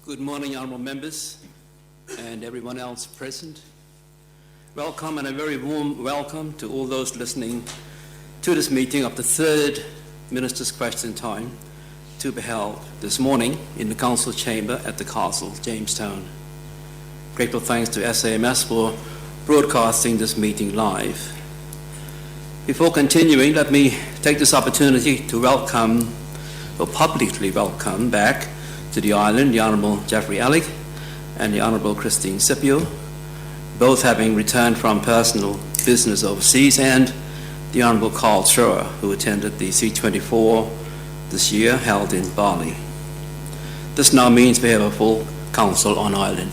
Good morning, honourable members and everyone else present. Welcome and a very warm welcome to all those listening to this meeting of the third Minister's Question Time to be held this morning in the Council Chamber at the Castle, Jamestown. Grateful thanks to SAMS for broadcasting this meeting live. Before continuing, let me take this opportunity to welcome, or publicly welcome back to the island, the Honourable Jeffrey Alec and the Honourable Christine Scipio, both having returned from personal business overseas, and the Honourable Carl Schroer, who attended the C24 this year held in Bali. This now means we have a full council on island.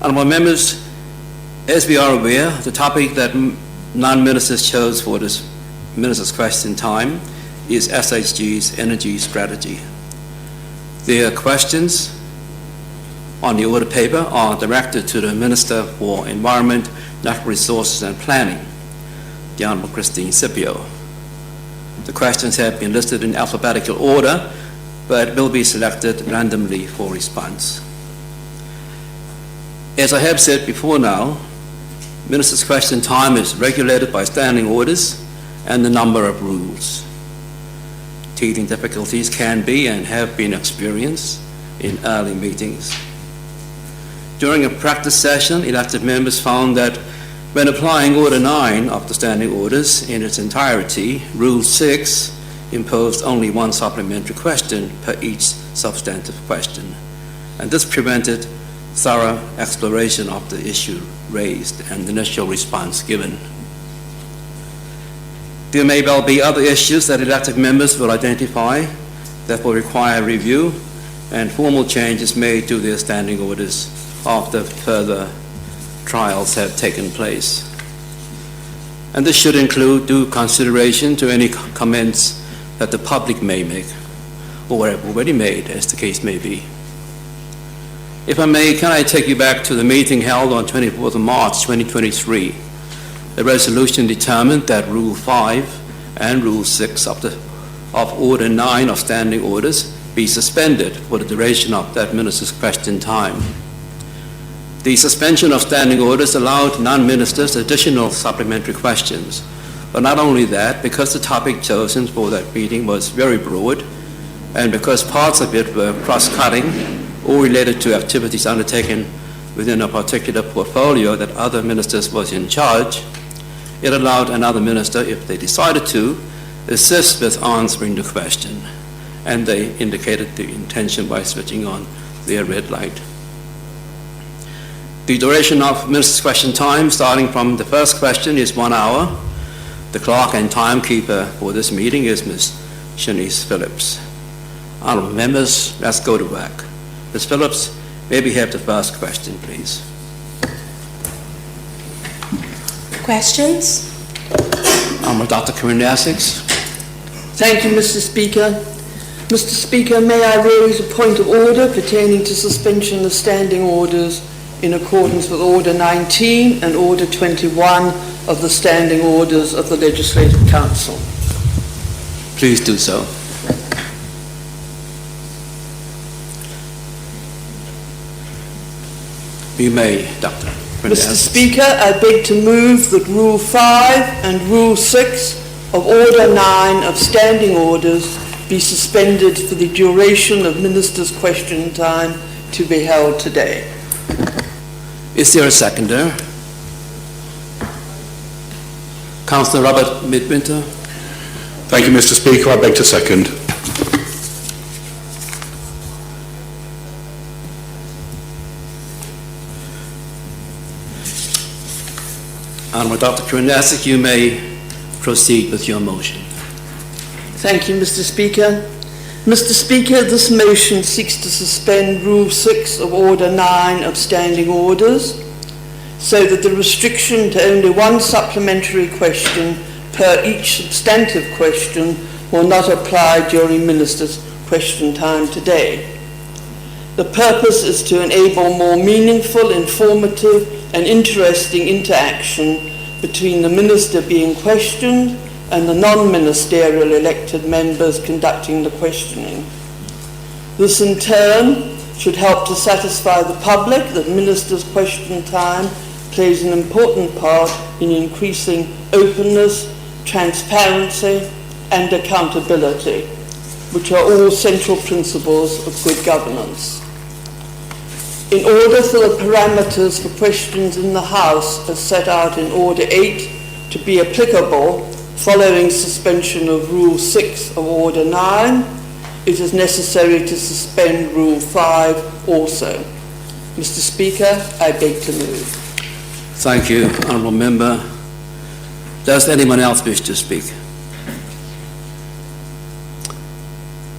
Honourable members, as we are aware, the topic that non-ministers chose for this Minister's Question Time is SHG's energy strategy. Their questions on the order paper are directed to the Minister for Environment, Natural Resources and Planning, the Honourable Christine Scipio. The questions have been listed in alphabetical order, but will be selected randomly for response. As I have said before now, Minister's Question Time is regulated by standing orders and a number of rules. Teething difficulties can be and have been experienced in early meetings. During a practice session, elected members found that when applying Order 9 of the standing orders in its entirety, Rule 6 imposed only one supplementary question per each substantive question, and this prevented thorough exploration of the issue raised and initial response given. There may well be other issues that elected members will identify that will require review and formal changes made to their standing orders after further trials have taken place. And this should include due consideration to any comments that the public may make or have already made, as the case may be. If I may, can I take you back to the meeting held on 24th of March 2023? The resolution determined that Rule 5 and Rule 6 of Order 9 of Standing Orders be suspended for the duration of that Minister's Question Time. The suspension of standing orders allowed non-ministers additional supplementary questions. But not only that, because the topic chosen for that meeting was very broad, and because parts of it were cross-cutting or related to activities undertaken within a particular portfolio that other ministers was in charge, it allowed another minister, if they decided to, assist with answering the question, and they indicated the intention by switching on their red light. The duration of Minister's Question Time, starting from the first question, is 1 hour. The clerk and timekeeper for this meeting is Ms. Shanice Phillips. Honourable members, let's go to work. Ms. Phillips, may we have the first question, please? Questions? Honourable Dr. Corinne Essex. Thank you, Mr. Speaker. Mr. Speaker, may I raise a point of order pertaining to suspension of standing orders in accordance with Order 19 and Order 21 of the Standing Orders of the Legislative Council. Please do so. You may, Dr. Mr. Speaker, I beg to move that Rule 5 and Rule 6 of Order 9 of Standing Orders be suspended for the duration of Minister's Question Time to be held today. Is there a seconder? Councillor Robert Midwinter. Thank you, Mr. Speaker. I beg to second. Honourable Dr. Korenasik, you may proceed with your motion. Thank you, Mr. Speaker. Mr. Speaker, this motion seeks to suspend Rule 6 of Order 9 of Standing Orders so that the restriction to only one supplementary question per each substantive question will not apply during Minister's Question Time today. The purpose is to enable more meaningful, informative and interesting interaction between the Minister being questioned and the non-ministerial elected members conducting the questioning. This in turn should help to satisfy the public that Ministers' question time plays an important part in increasing openness, transparency and accountability, which are all central principles of good governance. In order for the parameters for questions in the House as set out in Order 8 to be applicable following suspension of Rule 6 of Order 9, it is necessary to suspend Rule 5 also. Mr. Speaker, I beg to move. Thank you, Honourable Member. Does anyone else wish to speak?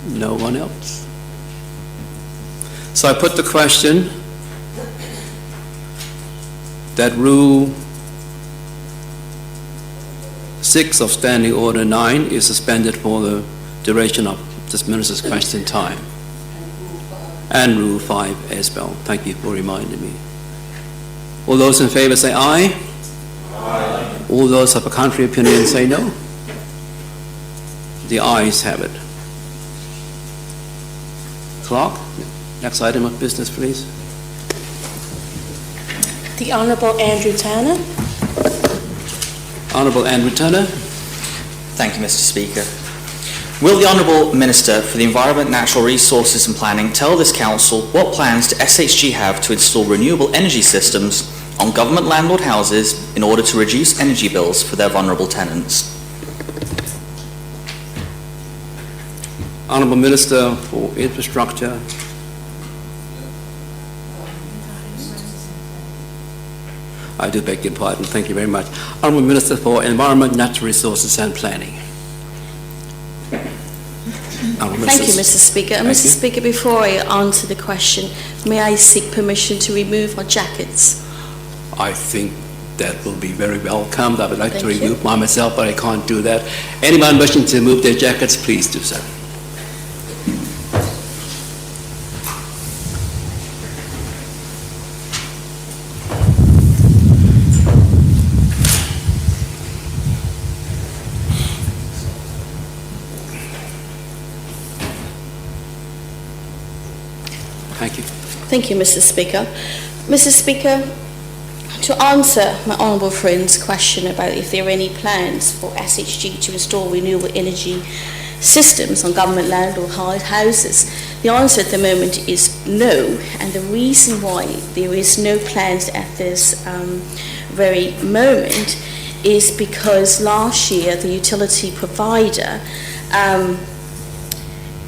No one else? So I put the question that Rule 6 of Standing Order 9 is suspended for the duration of this Minister's question time. And Rule 5 as well. Thank you for reminding me. All those in favour say aye. Aye. All those of a contrary opinion say no. The ayes have it. Clerk, next item of business, please. The Honourable Andrew Turner. Honourable Andrew Turner. Thank you, Mr. Speaker. Will the Honourable Minister for the Environment, Natural Resources and Planning tell this Council what plans do SHG have to install renewable energy systems on government landlord houses in order to reduce energy bills for their vulnerable tenants? Honourable Minister for Infrastructure. I do beg your pardon. Thank you very much. Honourable Minister for Environment, Natural Resources and Planning. Thank you, Mr. Speaker. Mr. Speaker, before I answer the question, may I seek permission to remove our jackets? I think that will be very welcomed. I would like to remove mine myself, but I can't do that. Anyone wishing to remove their jackets, please do so. Thank you. Thank you, Mr. Speaker. Mr. Speaker, to answer my honourable friend's question about if there are any plans for SHG to install renewable energy systems on government landlord houses, the answer at the moment is no. And the reason why there is no plans at this very moment is because last year the utility provider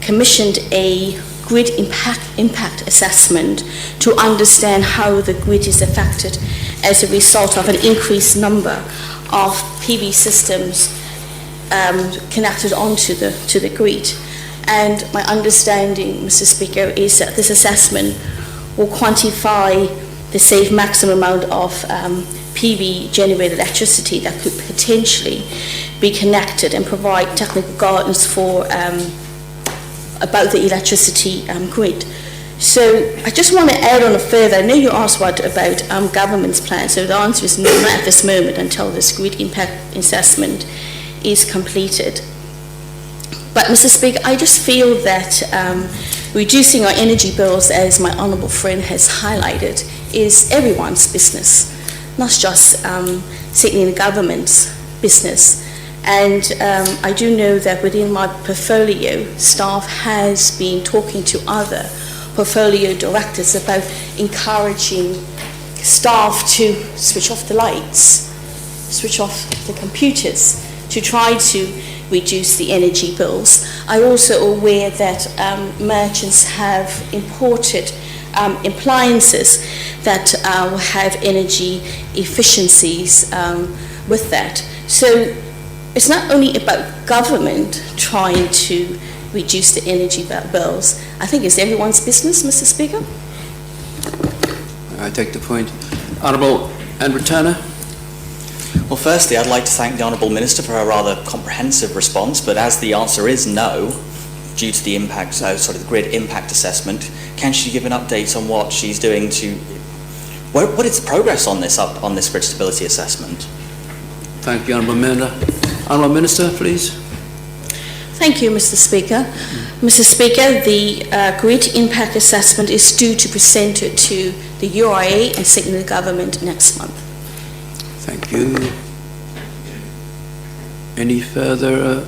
commissioned a grid impact assessment to understand how the grid is affected as a result of an increased number of PV systems connected onto the grid. And my understanding, Mr. Speaker, is that this assessment will quantify the safe maximum amount of PV generated electricity that could potentially be connected and provide technical guidance for about the electricity grid. So I just want to add on a further, I know you asked what about government's plans, so the answer is no, not at this moment until this grid impact assessment is completed. But Mr. Speaker, I just feel that reducing our energy bills, as my honourable friend has highlighted, is everyone's business, not just sitting in the government's business. And I do know that within my portfolio, staff has been talking to other portfolio directors about encouraging staff to switch off the lights, switch off the computers, to try to reduce the energy bills. I'm also aware that merchants have imported appliances that will have energy efficiencies with that. So it's not only about government trying to reduce the energy bills. I think it's everyone's business, Mr. Speaker. I take the point. Honourable Andrew Turner. Well, firstly, I'd like to thank the Honourable Minister for her rather comprehensive response, but as the answer is no, due to the impact, the grid impact assessment, can she give an update on what she's doing to, what is the progress on this grid stability assessment? Thank you, Honourable Minister. Honourable Minister, please. Thank you, Mr. Speaker. Mr. Speaker, the grid impact assessment is due to be presented to the UIA and Signal Government next month. Thank you. Any further?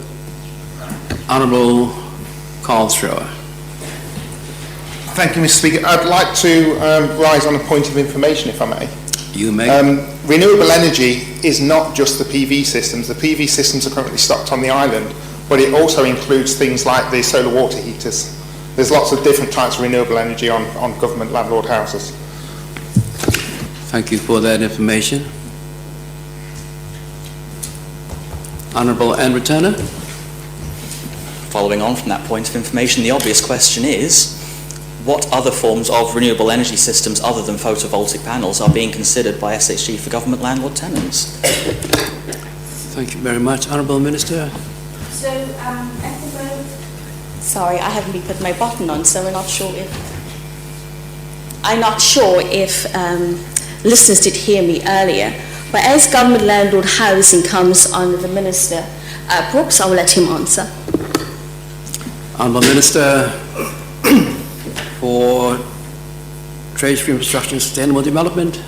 Honourable Carl Schroer. Thank you, Mr. Speaker. I'd like to rise on a point of information, if I may. You may. Renewable energy is not just the PV systems. The PV systems are currently stocked on the island, but it also includes things like the solar water heaters. There's lots of different types of renewable energy on government landlord houses. Thank you for that information. Honourable Andrew Turner. Following on from that point of information, the obvious question is, what other forms of renewable energy systems other than photovoltaic panels are being considered by SHG for government landlord tenants? Thank you very much. Honourable Minister. So, at the moment... Sorry, I haven't been putting my button on, so I'm not sure if listeners did hear me earlier. But as government landlord housing comes under the Minister Brooks, I will let him answer. Honourable Minister for Treasury, Infrastructure and Sustainable Development.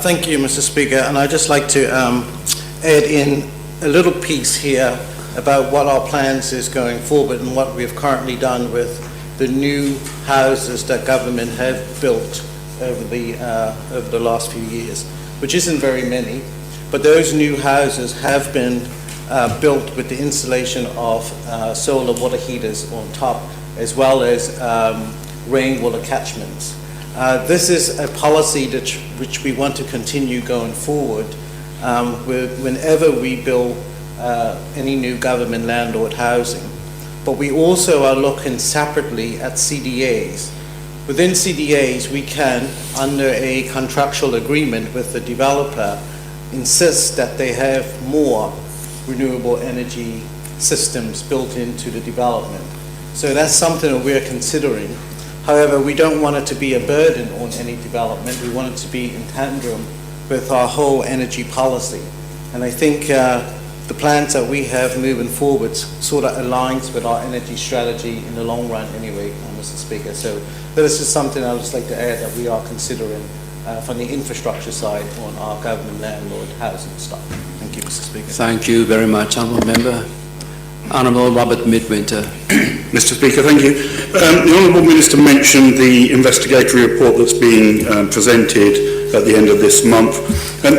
Thank you, Mr. Speaker, and I'd just like to add in a little piece here about what our plans is going forward and what we've currently done with the new houses that government have built over the last few years, which isn't very many, but those new houses have been built with the installation of solar water heaters on top, as well as rainwater catchments. This is a policy which we want to continue going forward whenever we build any new government landlord housing. But we also are looking separately at CDAs. Within CDAs, we can, under a contractual agreement with the developer, insist that they have more renewable energy systems built into the development. So that's something that we're considering. However, we don't want it to be a burden on any development. We want it to be in tandem with our whole energy policy. And I think the plans that we have moving forward sort of aligns with our energy strategy in the long run anyway, Mr. Speaker. So this is something I would just like to add that we are considering from the infrastructure side on our government landlord housing stock. Thank you, Mr. Speaker. Thank you very much, Honourable Member. Honourable Robert Midwinter. Mr. Speaker, thank you. The Honourable Minister mentioned the investigatory report that's being presented at the end of this month.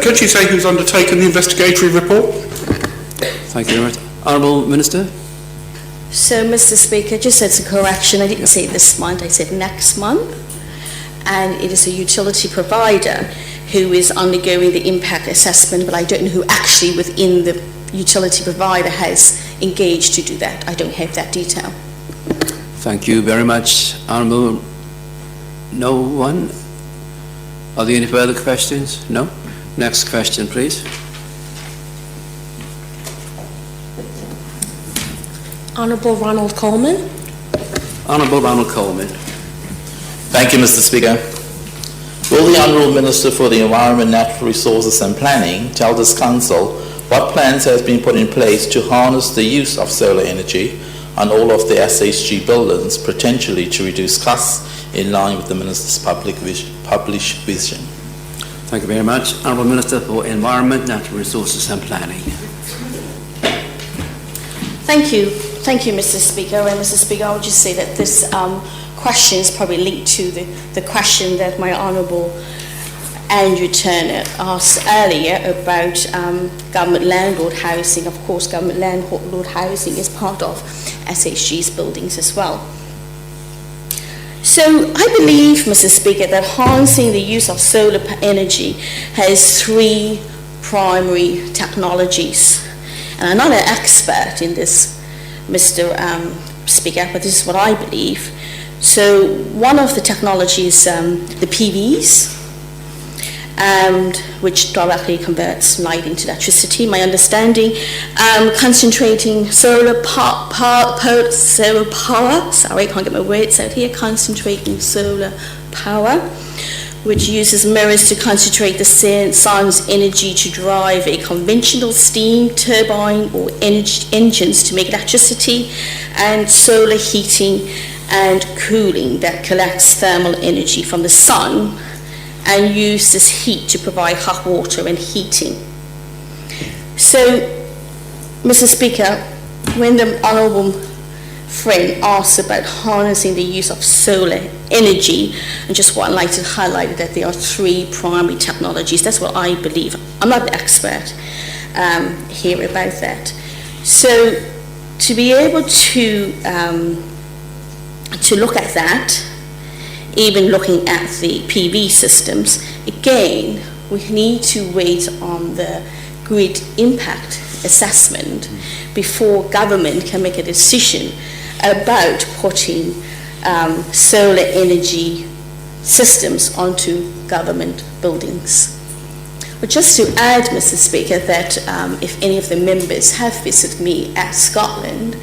Could you say who's undertaken the investigatory report? Thank you very much. Honourable Minister. So, Mr. Speaker, just as a correction, I didn't say this month, I said next month. And it is a utility provider who is undergoing the impact assessment, but I don't know who actually within the utility provider has engaged to do that. I don't have that detail. Thank you very much. Honourable, no one? Are there any further questions? No? Next question, please. Honourable Ronald Coleman. Honourable Ronald Coleman. Thank you, Mr. Speaker. Will the Honourable Minister for the Environment, Natural Resources and Planning tell this Council what plans has been put in place to harness the use of solar energy on all of the SHG buildings, potentially to reduce costs in line with the Minister's published vision? Thank you very much. Honourable Minister for Environment, Natural Resources and Planning. Thank you. Thank you, Mr. Speaker. And Mr. Speaker, I would just say that this question is probably linked to the question that my Honourable Andrew Turner asked earlier about government landlord housing. Of course, government landlord housing is part of SHG's buildings as well. So I believe, Mr. Speaker, that harnessing the use of solar energy has three primary technologies. And I'm not an expert in this, Mr. Speaker, but this is what I believe. So one of the technologies, the PVs, which directly converts light into electricity. My understanding, concentrating solar power, sorry, I can't get my words out here, concentrating solar power, which uses mirrors to concentrate the sun's energy to drive a conventional steam turbine or engines to make electricity, and solar heating and cooling that collects thermal energy from the sun and uses heat to provide hot water and heating. So, Mr. Speaker, when the Honourable friend asks about harnessing the use of solar energy, I just would like to highlight that there are 3 primary technologies. That's what I believe. I'm not an expert here about that. So to be able to look at that, even looking at the PV systems, again, we need to wait on the grid impact assessment before government can make a decision about putting solar energy systems onto government buildings. But just to add, Mr. Speaker, that if any of the members have visited me at Scotland,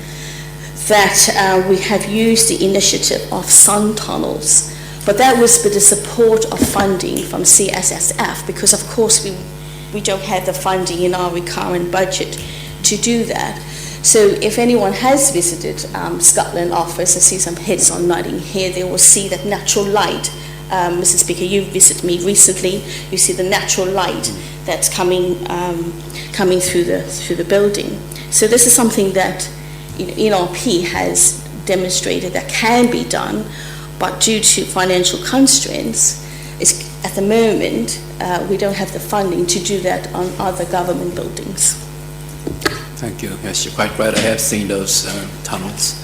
that we have used the initiative of sun tunnels, but that was with the support of funding from CSSF, because of course we don't have the funding in our recurrent budget to do that. So if anyone has visited Scotland office and see some heads on nodding here, they will see that natural light. Mr. Speaker, you visited me recently. You see the natural light that's coming through the building. So this is something that NRP has demonstrated that can be done, but due to financial constraints, at the moment we don't have the funding to do that on other government buildings. Thank you. Yes, you're quite right. I have seen those tunnels.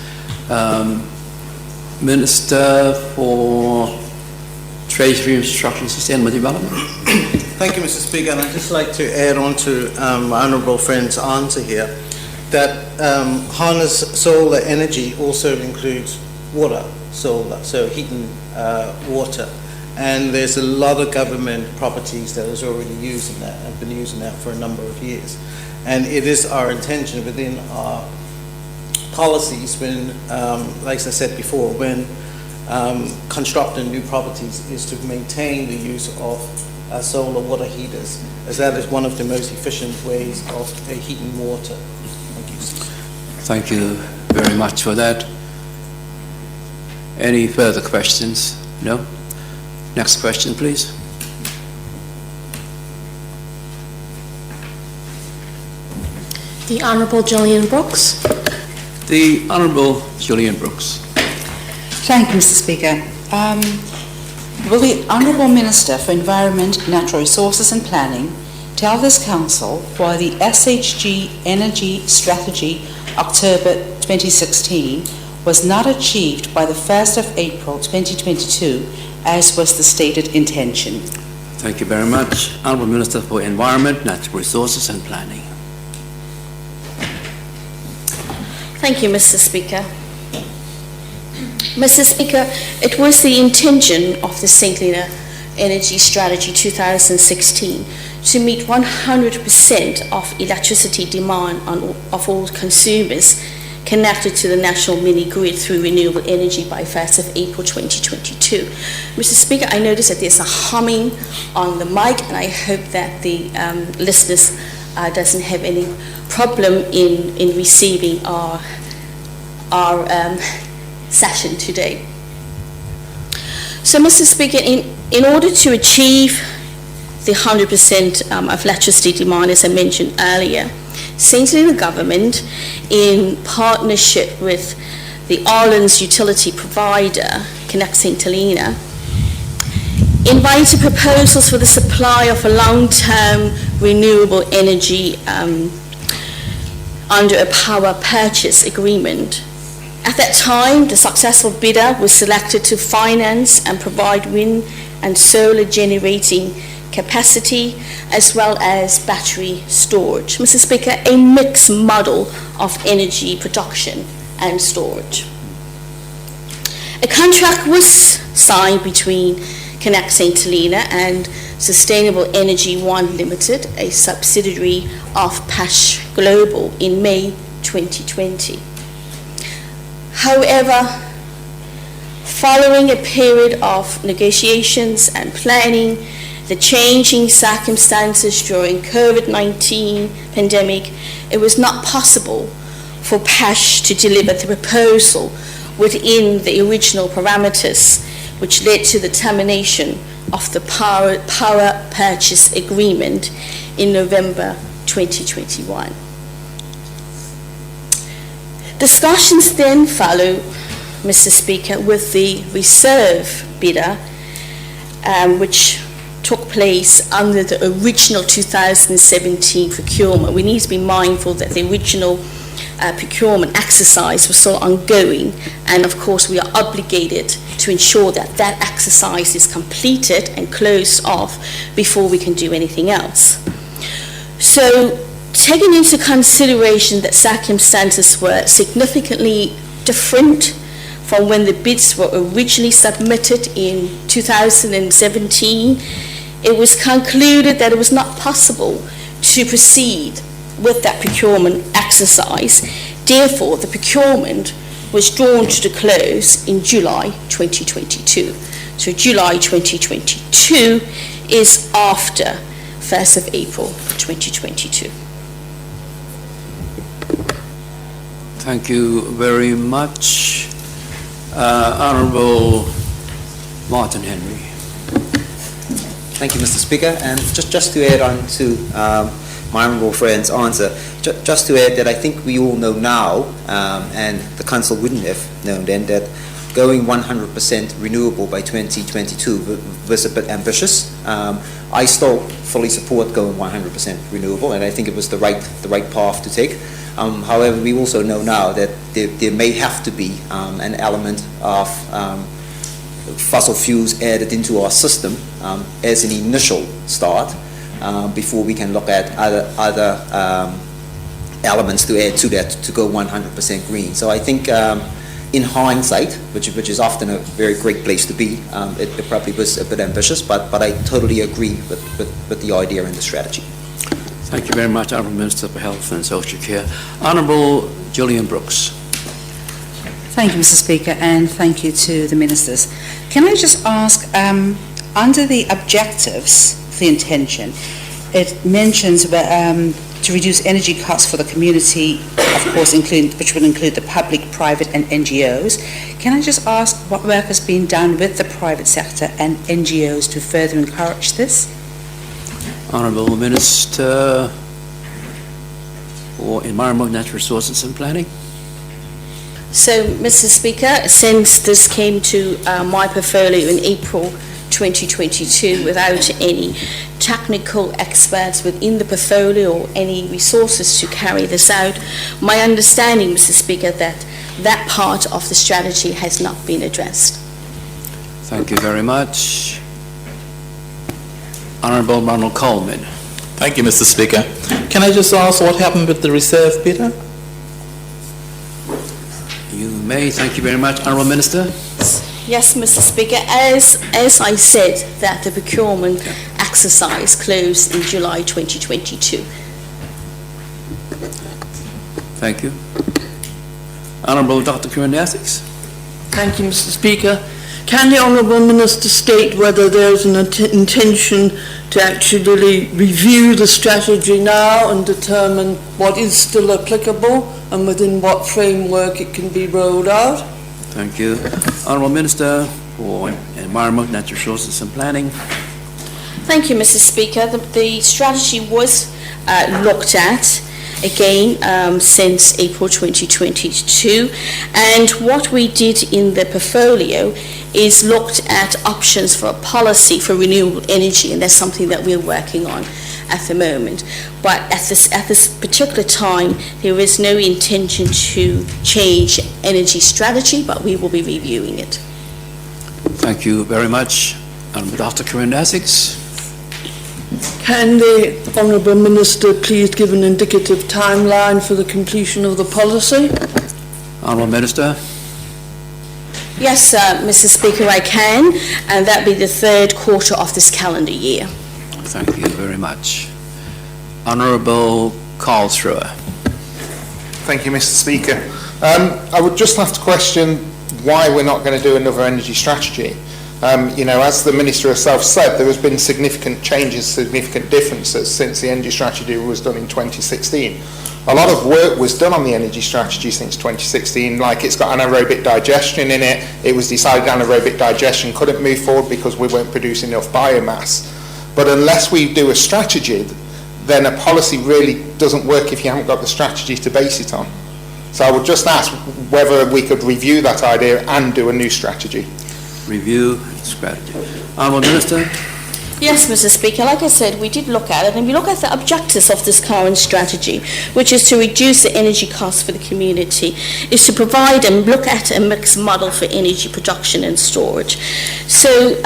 Minister for Treasury, Infrastructure and Sustainable Development. Thank you, Mr. Speaker. And I'd just like to add on to my honourable friend's answer here, that harness solar energy also includes water, solar, so heat and water. And there's a lot of government properties that is already using that, have been using that for a number of years. And it is our intention within our policies when, like I said before, when constructing new properties, is to maintain the use of solar water heaters, as that is one of the most efficient ways of heating water. Thank you. Thank you very much for that. Any further questions? No? Next question, please. The Honourable Gillian Brooks. The Honourable Gillian Brooks. Thank you, Mr. Speaker. Will the Honourable Minister for Environment, Natural Resources and Planning tell this Council why the SHG Energy Strategy October 2016 was not achieved by the 1st of April 2022, as was the stated intention? Thank you very much. Honourable Minister for Environment, Natural Resources and Planning. Thank you, Mr. Speaker. Mr. Speaker, it was the intention of the St. Helena Energy Strategy 2016 to meet 100% of electricity demand of all consumers connected to the national mini-grid through renewable energy by 1st of April 2022. Mr. Speaker, I notice that there's a humming on the mic, and I hope that the listeners doesn't have any problem in receiving our session today. So, Mr. Speaker, in order to achieve the 100% of electricity demand, as I mentioned earlier, St. Helena Government, in partnership with the Islands utility provider, Connect St. Helena, invited proposals for the supply of a long-term renewable energy under a power purchase agreement. At that time, the successful bidder was selected to finance and provide wind and solar generating capacity, as well as battery storage. Mr. Speaker, a mixed model of energy production and storage. A contract was signed between Connect St. Helena and Sustainable Energy One Limited, a subsidiary of PASH Global, in May 2020. However, Following a period of negotiations and planning, the changing circumstances during COVID-19 pandemic, it was not possible for PASH to deliver the proposal within the original parameters, which led to the termination of the power purchase agreement in November 2021. Discussions then follow, Mr. Speaker, with the reserve bidder, which took place under the original 2017 procurement. We need to be mindful that the original procurement exercise was still ongoing, and of course we are obligated to ensure that that exercise is completed and closed off before we can do anything else. So, taking into consideration that circumstances were significantly different from when the bids were originally submitted in 2017, it was concluded that it was not possible to proceed with that procurement exercise. Therefore, the procurement was drawn to the close in July 2022. So July 2022 is after 1st of April 2022. Thank you very much. Honourable Martin Henry. Thank you, Mr. Speaker. And just to add on to my honourable friend's answer, just to add that I think we all know now, and the Council wouldn't have known then, that going 100% renewable by 2022 was a bit ambitious. I still fully support going 100% renewable, and I think it was the right path to take. However, we also know now that there may have to be an element of fossil fuels added into our system as an initial start before we can look at other elements to add to that to go 100% green. So I think in hindsight, which is often a very great place to be, it probably was a bit ambitious, but I totally agree with the idea and the strategy. Thank you very much, Honourable Minister for Health and Social Care. Honourable Gillian Brooks. Thank you, Mr. Speaker, and thank you to the ministers. Can I just ask, under the objectives, the intention, it mentions to reduce energy costs for the community, of course, which will include the public, private and NGOs. Can I just ask what work has been done with the private sector and NGOs to further encourage this? Honourable Minister for Environment, Natural Resources and Planning. So, Mr. Speaker, since this came to my portfolio in April 2022 without any technical experts within the portfolio or any resources to carry this out, my understanding, Mr. Speaker, that part of the strategy has not been addressed. Thank you very much. Honourable Ronald Coleman. Thank you, Mr. Speaker. Can I just ask what happened with the reserve bidder? You may. Thank you very much. Honourable Minister. Yes, Mr. Speaker. As I said, that the procurement exercise closed in July 2022. Thank you. Honourable Dr. Kieran-Essex. Thank you, Mr. Speaker. Can the Honourable Minister state whether there is an intention to actually review the strategy now and determine what is still applicable and within what framework it can be rolled out? Thank you. Honourable Minister for Environment, Natural Resources and Planning. Thank you, Mr. Speaker. The strategy was looked at again since April 2022, and what we did in the portfolio is looked at options for a policy for renewable energy, and that's something that we're working on at the moment. But at this particular time, there is no intention to change energy strategy, but we will be reviewing it. Thank you very much. Dr. Kieran-Essex. Can the Honourable Minister please give an indicative timeline for the completion of the policy? Honourable Minister. Yes, Mr. Speaker, I can, and that will be the third quarter of this calendar year. Thank you very much. Honourable Karlsruhe. Thank you, Mr. Speaker. I would just have to question why we're not going to do another energy strategy. You know, as the Minister herself said, there has been significant changes, significant differences since the energy strategy was done in 2016. A lot of work was done on the energy strategy since 2016, like it's got anaerobic digestion in it. It was decided anaerobic digestion couldn't move forward because we weren't producing enough biomass. But unless we do a strategy, then a policy really doesn't work if you haven't got the strategy to base it on. So I would just ask whether we could review that idea and do a new strategy. Review strategy. Honourable Minister. Yes, Mr. Speaker, like I said, we did look at it, and we look at the objectives of this current strategy, which is to reduce the energy costs for the community, is to provide and look at a mixed model for energy production and storage. So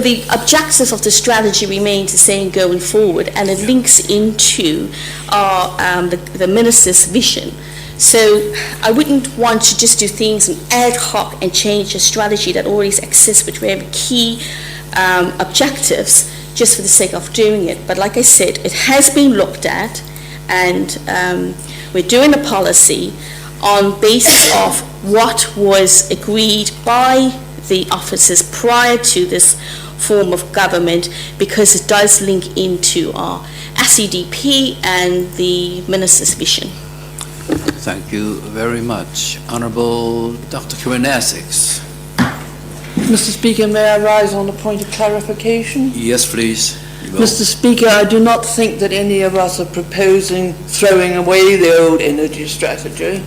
the objectives of the strategy remain the same going forward, and it links into the Minister's vision. So I wouldn't want to just do things ad hoc and change a strategy that already exists with very key objectives just for the sake of doing it. But like I said, it has been looked at, and we're doing a policy on basis of what was agreed by the officers prior to this form of government, because it does link into our SEDP and the Minister's vision. Thank you very much. Honourable Dr. Corinne Essex. Mr. Speaker, may I rise on a point of clarification? Yes, please. Mr. Speaker, I do not think that any of us are proposing throwing away the old energy strategy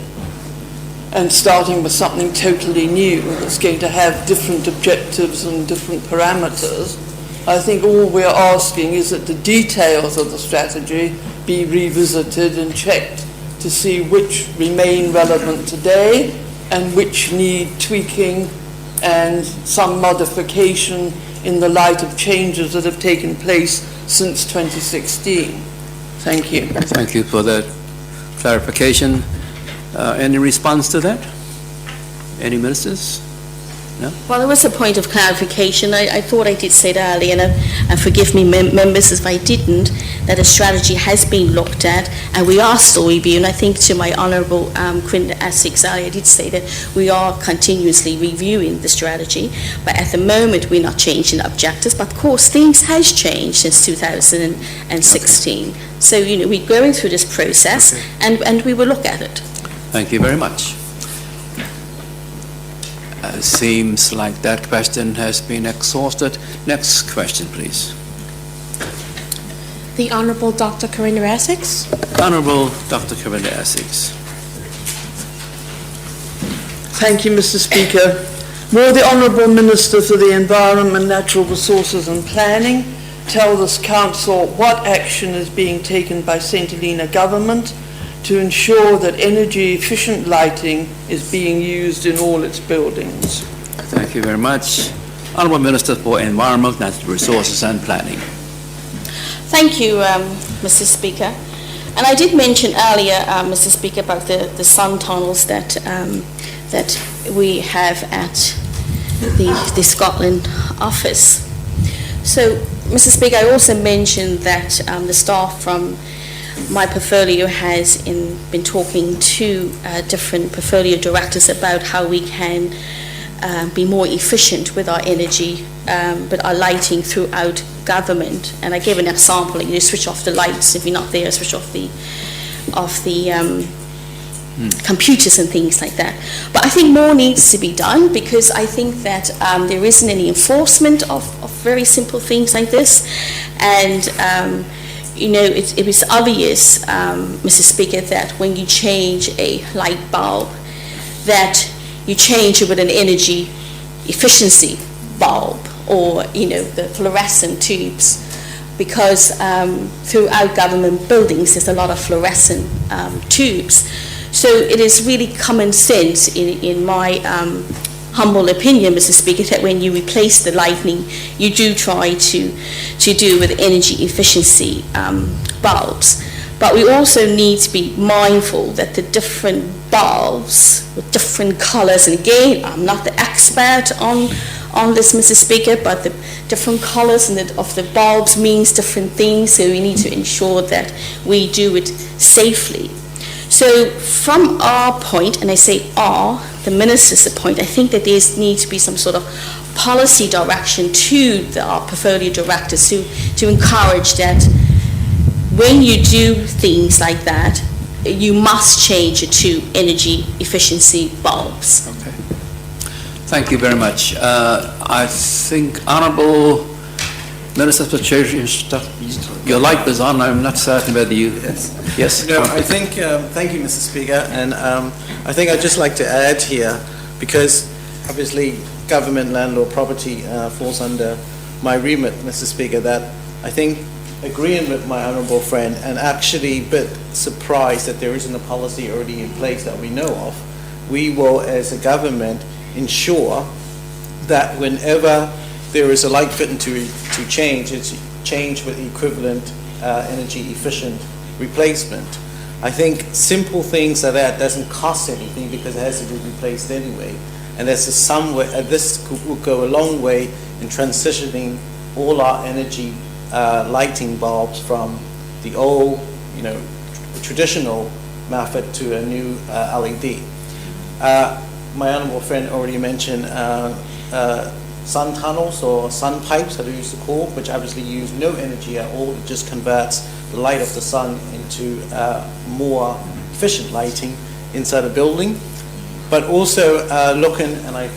and starting with something totally new that's going to have different objectives and different parameters. I think all we're asking is that the details of the strategy be revisited and checked to see which remain relevant today and which need tweaking and some modification in the light of changes that have taken place since 2016. Thank you. Thank you for that clarification. Any response to that? Any ministers? No? Well, there was a point of clarification. I thought I did say that earlier, and forgive me, members, if I didn't, that a strategy has been looked at, and we are still reviewing. I think to my Honourable Corinne Essex earlier, I did say that we are continuously reviewing the strategy, but at the moment we're not changing objectives. But of course, things has changed since 2016. Okay. So, you know, we're going through this process, okay, and we will look at it. Thank you very much. Seems like that question has been exhausted. Next question, please. The Honourable Dr. Corinne Essex. Honourable Dr. Corinne Essex. Thank you, Mr. Speaker. Will the Honourable Minister for the Environment, Natural Resources and Planning tell this Council what action is being taken by St Helena Government to ensure that energy-efficient lighting is being used in all its buildings? Thank you very much. Honourable Minister for Environment, Natural Resources and Planning. Thank you, Mr. Speaker. And I did mention earlier, Mr. Speaker, about the sun tunnels that we have at the Scotland office. So, Mr. Speaker, I also mentioned that the staff from my portfolio has been talking to different portfolio directors about how we can be more efficient with our energy, with our lighting throughout government. And I gave an example: you switch off the lights if you're not there, switch off the computers and things like that. But I think more needs to be done, because I think that there isn't any enforcement of very simple things like this, and you know, it was obvious, Mr. Speaker, that when you change a light bulb, that you change it with an energy efficiency bulb, or, you know, the fluorescent tubes, because throughout government buildings there's a lot of fluorescent tubes. So it is really common sense, in my humble opinion, Mr. Speaker, that when you replace the lighting, you do try to do with energy efficiency bulbs. But we also need to be mindful that the different bulbs with different colors, and again, I'm not the expert on this, Mr. Speaker, but the different colors of the bulbs means different things, so we need to ensure that we do it safely. So from our point, and I say our, the minister's point, I think that there needs to be some sort of policy direction to our portfolio directors to encourage that when you do things like that, you must change it to energy efficiency bulbs. Okay. Thank you very much. I think Honourable Minister for Treasury, your light was on. I'm not certain whether you... Yes? No, I think, thank you, Mr. Speaker, and I think I'd just like to add here, because obviously government landlord property falls under my remit, Mr. Speaker, that I think agreeing with my honourable friend and actually a bit surprised that there isn't a policy already in place that we know of, we will as a government ensure that whenever there is a light fitting to change, it's changed with equivalent energy efficient replacement. I think simple things like that doesn't cost anything because it has to be replaced anyway. And this will go a long way in transitioning all our energy lighting bulbs from the old, traditional method to a new LED. My honourable friend already mentioned sun tunnels or sun pipes, as we used to call, which obviously use no energy at all. It just converts the light of the sun into more efficient lighting inside a building. But also looking, and I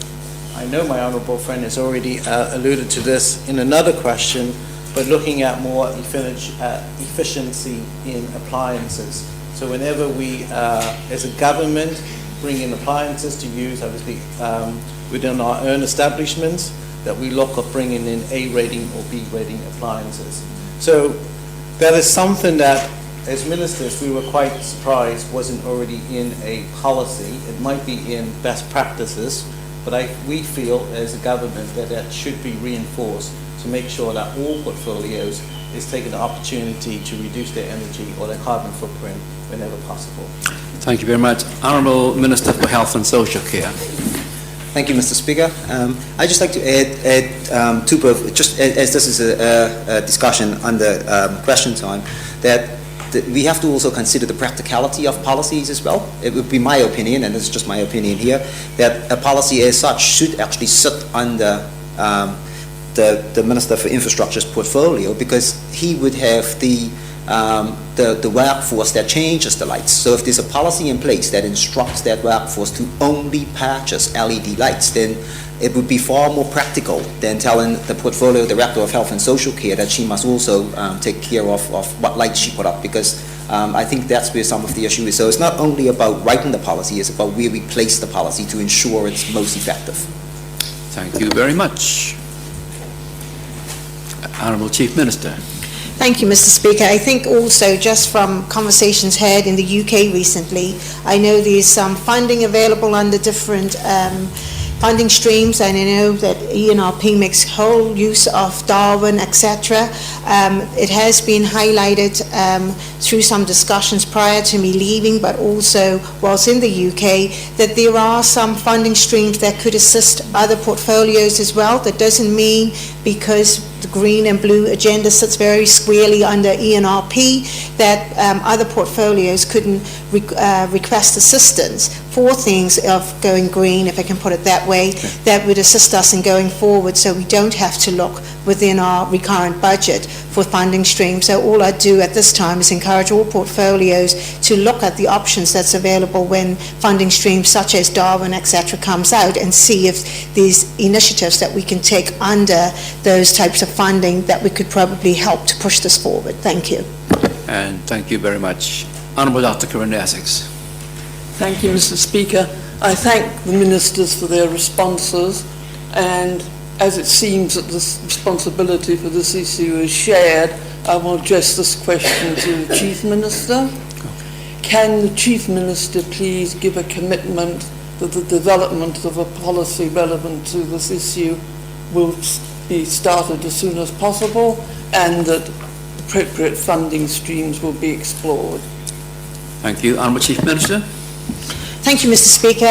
know my honourable friend has already alluded to this in another question, but looking at more efficiency in appliances. So whenever we, as a government, bring in appliances to use, obviously, within our own establishments, that we look at bringing in A rating or B rating appliances. So that is something that, as ministers, we were quite surprised wasn't already in a policy. It might be in best practices, but we feel as a government that that should be reinforced to make sure that all portfolios is taking the opportunity to reduce their energy or their carbon footprint whenever possible. Thank you very much. Honourable Minister for Health and Social Care. Thank you, Mr. Speaker. I'd just like to add just as this is a discussion under question time, that we have to also consider the practicality of policies as well. It would be my opinion, and this is just my opinion here, that a policy as such should actually sit under the Minister for Infrastructure's portfolio, because he would have the workforce that changes the lights. So if there's a policy in place that instructs that workforce to only purchase LED lights, then it would be far more practical than telling the portfolio director of health and social care that she must also take care of what lights she put up, because I think that's where some of the issue is. So it's not only about writing the policy, it's about where we place the policy to ensure it's most effective. Thank you very much. Honourable Chief Minister. Thank you, Mr. Speaker. I think also just from conversations had in the UK recently, I know there's some funding available under different funding streams, and I know that ENRP makes whole use of Darwin, etc. It has been highlighted through some discussions prior to me leaving, but also whilst in the UK, that there are some funding streams that could assist other portfolios as well. That doesn't mean because the green and blue agenda sits very squarely under ENRP that other portfolios couldn't request assistance for things of going green, if I can put it that way, that would assist us in going forward, so we don't have to look within our recurrent budget for funding streams. So all I do at this time is encourage all portfolios to look at the options that's available when funding streams such as Darwin, etc. comes out, and see if these initiatives that we can take under those types of funding that we could probably help to push this forward. Thank you. And thank you very much. Honourable Dr. Corinne Essex. Thank you, Mr. Speaker. I thank the ministers for their responses, and as it seems that this responsibility for this issue is shared, I will address this question to the Chief Minister. Can the Chief Minister please give a commitment that the development of a policy relevant to this issue will be started as soon as possible, and that appropriate funding streams will be explored? Thank you. Honourable Chief Minister. Thank you, Mr. Speaker,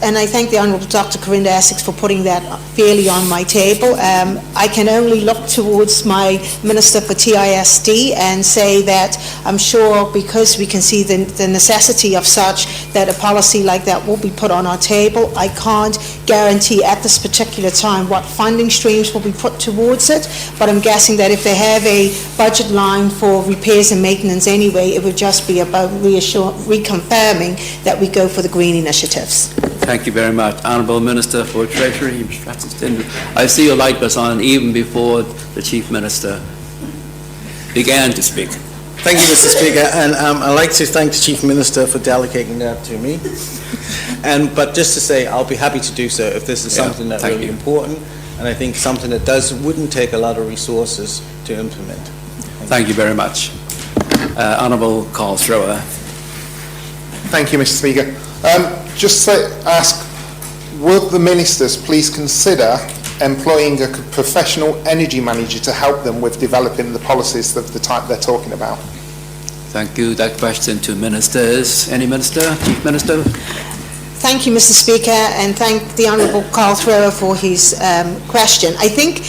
and I thank the Honourable Dr. Corinda Essex for putting that fairly on my table. I can only look towards my Minister for TISD and say that I'm sure, because we can see the necessity of such, that a policy like that will be put on our table. I can't guarantee at this particular time what funding streams will be put towards it, but I'm guessing that if they have a budget line for repairs and maintenance anyway, it would just be about reconfirming that we go for the green initiatives. Thank you very much. Honourable Minister for Treasury, I see your light was on even before the Chief Minister began to speak. Thank you, Mr. Speaker, and I'd like to thank the Chief Minister for delegating that to me. But just to say, I'll be happy to do so if this is something that's really important, and I think something that wouldn't take a lot of resources to implement. Thank you very much. Honourable Carl Thrower. Thank you, Mr. Speaker. Just to ask, would the ministers please consider employing a professional energy manager to help them with developing the policies of the type they're talking about? Thank you. That question to ministers. Any minister? Chief Minister? Thank you, Mr. Speaker, and thank the Honourable Carl Thrower for his question. I think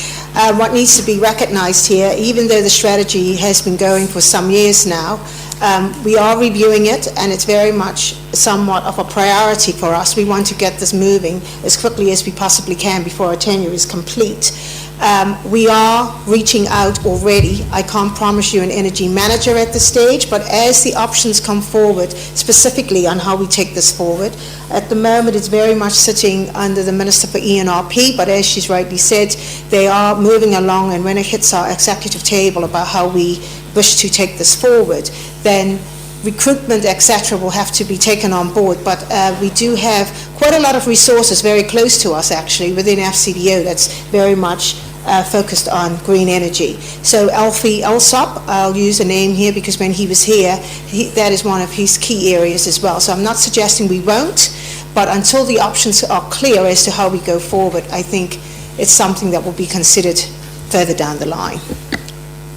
what needs to be recognised here, even though the strategy has been going for some years now, we are reviewing it, and it's very much somewhat of a priority for us. We want to get this moving as quickly as we possibly can before our tenure is complete. We are reaching out already. I can't promise you an energy manager at this stage, but as the options come forward, specifically on how we take this forward, at the moment it's very much sitting under the Minister for ENRP, but as she's rightly said, they are moving along, and when it hits our executive table about how we wish to take this forward, then recruitment, etc., will have to be taken on board. But we do have quite a lot of resources very close to us, actually, within FCDO that's very much focused on green energy. So Alfie Elsop, I'll use a name here because when he was here, that is one of his key areas as well. So I'm not suggesting we won't, but until the options are clear as to how we go forward, I think it's something that will be considered further down the line.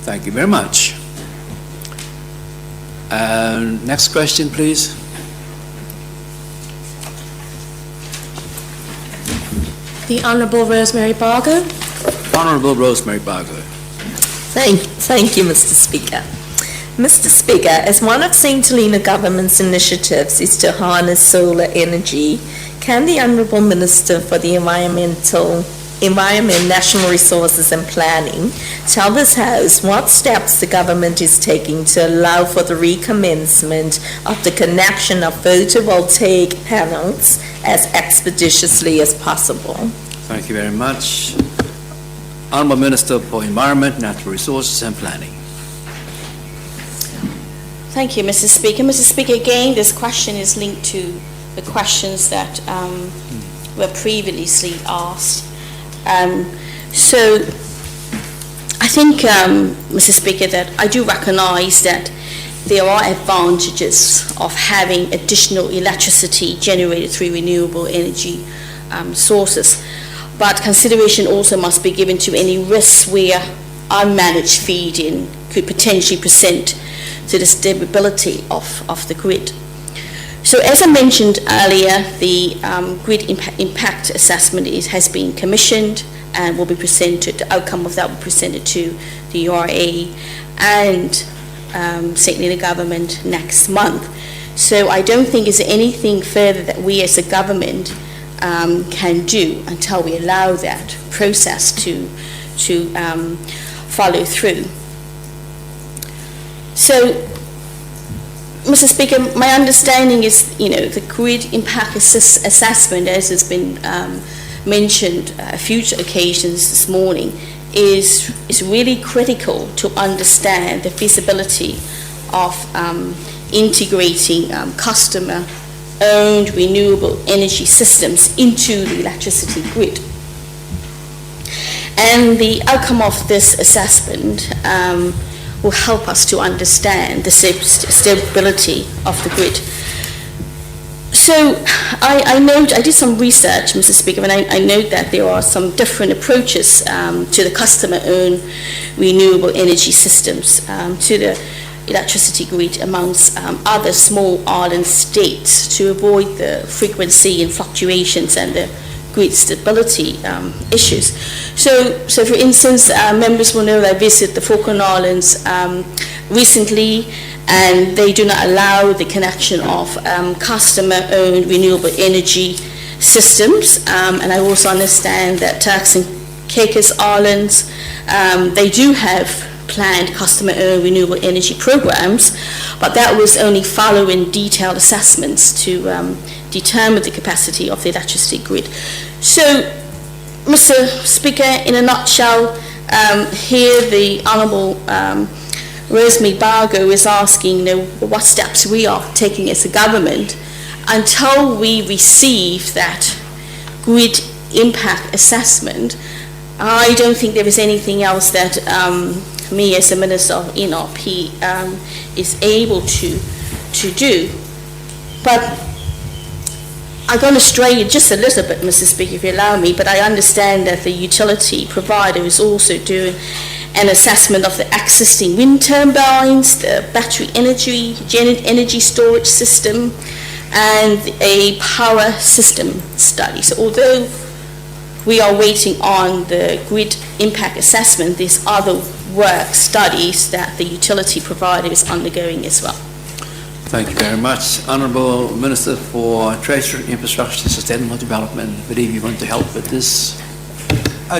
Thank you very much. Next question, please. The Honourable Rosemary Bargo. Honourable Rosemary Bargo. Thank you, Mr. Speaker. Mr. Speaker, as one of St. Helena government's initiatives is to harness solar energy, can the Honourable Minister for the Environment, National Resources and Planning tell this House what steps the government is taking to allow for the recommencement of the connection of photovoltaic panels as expeditiously as possible? Thank you very much. Honourable Minister for Environment, Natural Resources and Planning. Thank you, Mr. Speaker. Mr. Speaker, again, this question is linked to the questions that were previously asked. So I think, Mr. Speaker, that I do recognise that there are advantages of having additional electricity generated through renewable energy sources, but consideration also must be given to any risks where unmanaged feed-in could potentially present to the stability of the grid. So as I mentioned earlier, the grid impact assessment has been commissioned and will be presented, the outcome of that will be presented to the URA and St. Helena government next month. So I don't think there's anything further that we as a government can do until we allow that process to follow through. So, Mr. Speaker, my understanding is, the grid impact assessment, as has been mentioned a few occasions this morning, is really critical to understand the feasibility of integrating customer-owned renewable energy systems into the electricity grid. And the outcome of this assessment will help us to understand the stability of the grid. So I did some research, Mr. Speaker, and I note that there are some different approaches to the customer-owned renewable energy systems, to the electricity grid amongst other small island states to avoid the frequency and fluctuations and the grid stability issues. So for instance, members will know that I visited the Falkland Islands recently, and they do not allow the connection of customer-owned renewable energy systems. And I also understand that Turks and Caicos Islands, they do have planned customer-owned renewable energy programs, but that was only following detailed assessments to determine the capacity of the electricity grid. So, Mr. Speaker, in a nutshell, here the Honourable Rosemary Bargo is asking, what steps we are taking as a government until we receive that grid impact assessment. I don't think there is anything else that me as a Minister of NRP is able to do. But I'm going to stray just a little bit, Mr. Speaker, if you allow me, but I understand that the utility provider is also doing an assessment of the existing wind turbines, the battery energy storage system, and a power system study. So although we are waiting on the grid impact assessment, there's other work studies that the utility provider is undergoing as well. Thank you very much. Honourable Minister for Treasury, Infrastructure and Sustainable Development, I believe you want to help with this.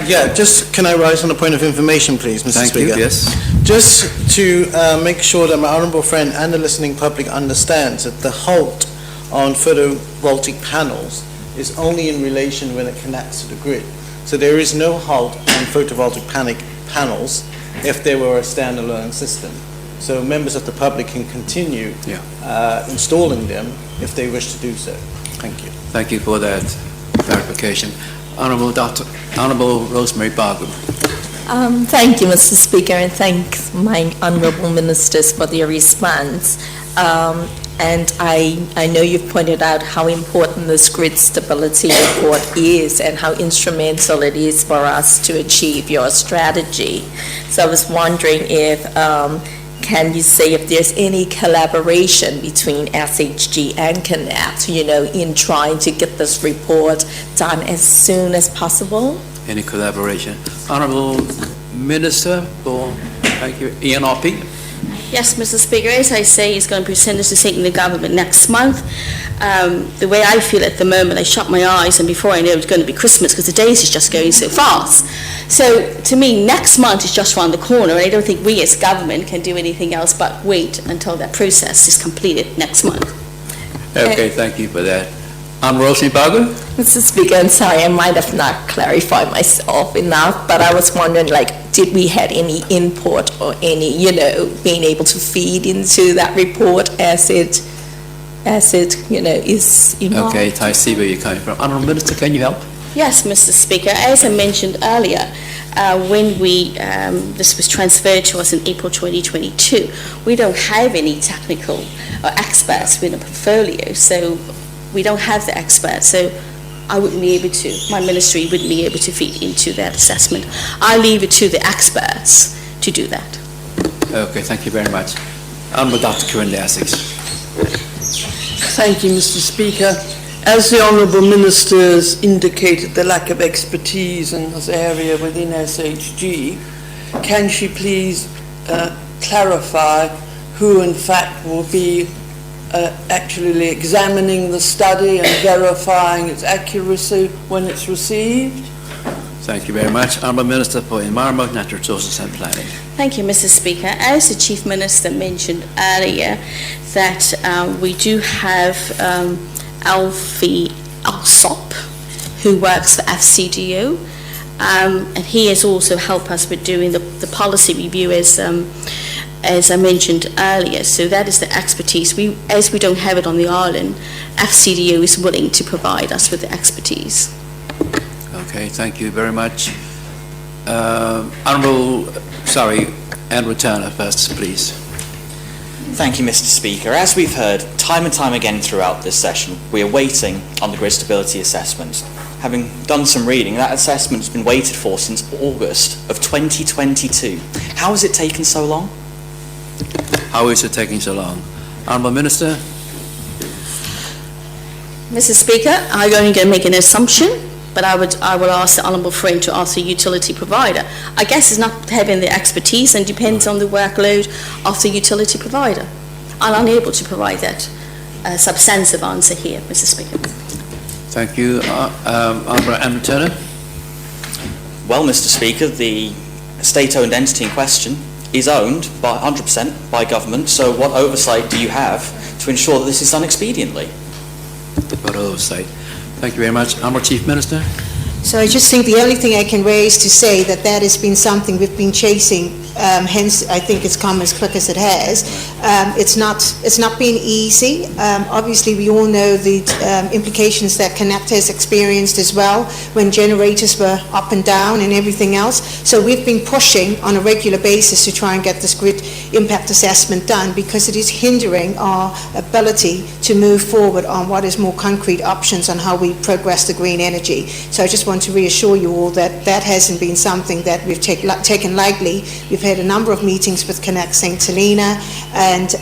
Yeah, just can I rise on a point of information, please, Mr. Thank Speaker? you, yes. Just to make sure that my honourable friend and the listening public understands that the halt on photovoltaic panels is only in relation when it connects to the grid. So there is no halt on photovoltaic panels if they were a standalone system. So members of the public can continue installing them if they wish to do so. Thank you. Thank you for that clarification. Honourable Rosemary Bargo. Thank you, Mr. Speaker, and thank my honourable ministers for their response. And I know you've pointed out how important this grid stability report is and how instrumental it is for us to achieve your strategy. So I was wondering if, can you say if there's any collaboration between SHG and CANAT, in trying to get this report done as soon as possible? Any collaboration? Honourable Minister for, thank you, ENRP. Yes, Mr. Speaker, as I say, it's going to be presented to State and the government next month. The way I feel at the moment, I shut my eyes and before I know it's going to be Christmas because the days is just going so fast. So to me, next month is just around the corner, and I don't think we as government can do anything else but wait until that process is completed next month. Okay, thank you for that. Rosemary Bargo? Mr. Speaker, I'm sorry, I might have not clarified myself enough, but I was wondering, did we had any input or any, being able to feed into that report as it, is evolved? Okay, I see where you're coming from. Honourable Minister, can you help? Yes, Mr. Speaker. As I mentioned earlier, when this was transferred to us in April 2022, we don't have any technical experts within a portfolio, so we don't have the experts. So I wouldn't be able to, my ministry wouldn't be able to feed into that assessment. I leave it to the experts to do that. Okay, thank you very much. Honourable Dr. Kieran Essex. Thank you, Mr. Speaker. As the Honourable Ministers indicated the lack of expertise in this area within SHG, can she please clarify who in fact will be actually examining the study and verifying its accuracy when it's received? Thank you very much. Honourable Minister for Environment, Natural Resources and Planning. Thank you, Mr. Speaker. As the Chief Minister mentioned earlier, that we do have Alfie Alsop, who works for FCDO, and he has also helped us with doing the policy review as I mentioned earlier. So that is the expertise. As we don't have it on the island, FCDO is willing to provide us with the expertise. Okay, thank you very much. Andrew Turner first, please. Thank you, Mr. Speaker. As we've heard time and time again throughout this session, we are waiting on the grid stability assessment. Having done some reading, that assessment's been waited for since August of 2022. How has it taken so long? How is it taking so long? Honourable Minister? Mr. Speaker, I'm only going to make an assumption, but I will ask the honourable friend to ask the utility provider. I guess it's not having the expertise and depends on the workload of the utility provider. I'm unable to provide that substantive answer here, Mr. Speaker. Thank you. Honourable Andrew Turner? Well, Mr. Speaker, the state-owned entity in question is owned by 100% by government, so what oversight do you have to ensure that this is done expediently? What oversight? Thank you very much. Honourable Chief Minister? So I just think the only thing I can raise to say that has been something we've been chasing, hence I think it's come as quick as it has. It's not been easy. Obviously we all know the implications that Connect has experienced as well when generators were up and down and everything else. So we've been pushing on a regular basis to try and get this grid impact assessment done because it is hindering our ability to move forward on what is more concrete options on how we progress the green energy. So I just want to reassure you all that that hasn't been something that we've taken lightly. We've had a number of meetings with Connect St. Helena, and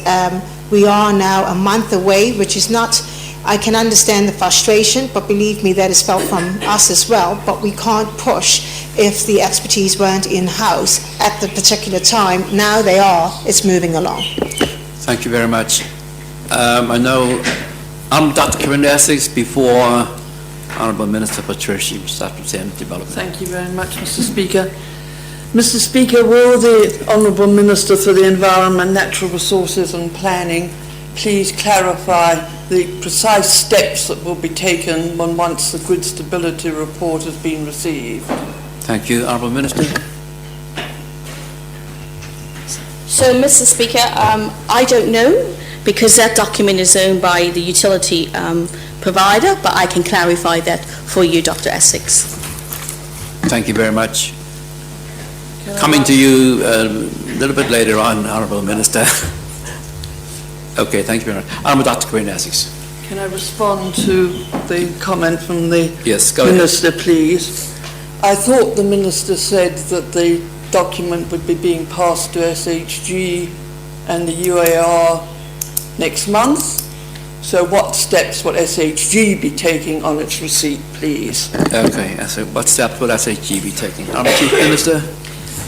we are now a month away, which is not, I can understand the frustration, but believe me, that is felt from us as well, but we can't push if the expertise weren't in-house at the particular time. Now they are, it's moving along. Thank you very much. I know I'm Dr. Karen Essex before Honourable Minister for Treasury, Sustainable Development. Thank you very much, Mr. Speaker. Mr. Speaker, will the Honourable Minister for the Environment, Natural Resources and Planning please clarify the precise steps that will be taken once the grid stability report has been received? Thank you. Honourable Minister? So, Mr. Speaker, I don't know because that document is owned by the utility provider, but I can clarify that for you, Dr. Essex. Thank you very much. Coming to you a little bit later on, Honourable Minister. Okay, thank you very much. I'm Dr. Karen Essex. Can I respond to the comment from the Yes, go Minister, ahead. please? I thought the Minister said that the document would be being passed to SHG and the UAR next month. So what steps will SHG be taking on its receipt, please? Okay, so what steps will SHG be taking? Honourable Chief Minister?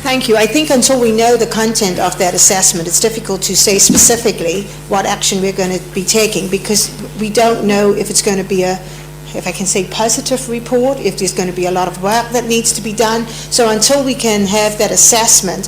Thank you. I think until we know the content of that assessment, it's difficult to say specifically what action we're going to be taking because we don't know if it's going to be a, if I can say, positive report, if there's going to be a lot of work that needs to be done. So until we can have that assessment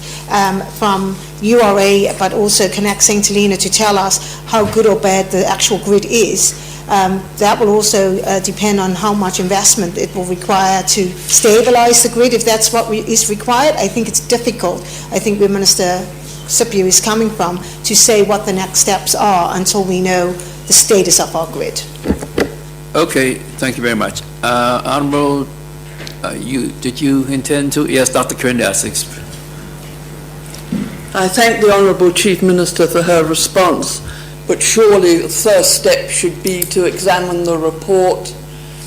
from URA, but also Connect St. Helena to tell us how good or bad the actual grid is, that will also depend on how much investment it will require to stabilize the grid. If that's what is required, I think it's difficult. I think where Minister Scipio is coming from to say what the next steps are until we know the status of our grid. Okay, thank you very much. Honourable, did you intend to? Yes, Dr. Karen Essex. I thank the Honourable Chief Minister for her response, but surely the first step should be to examine the report,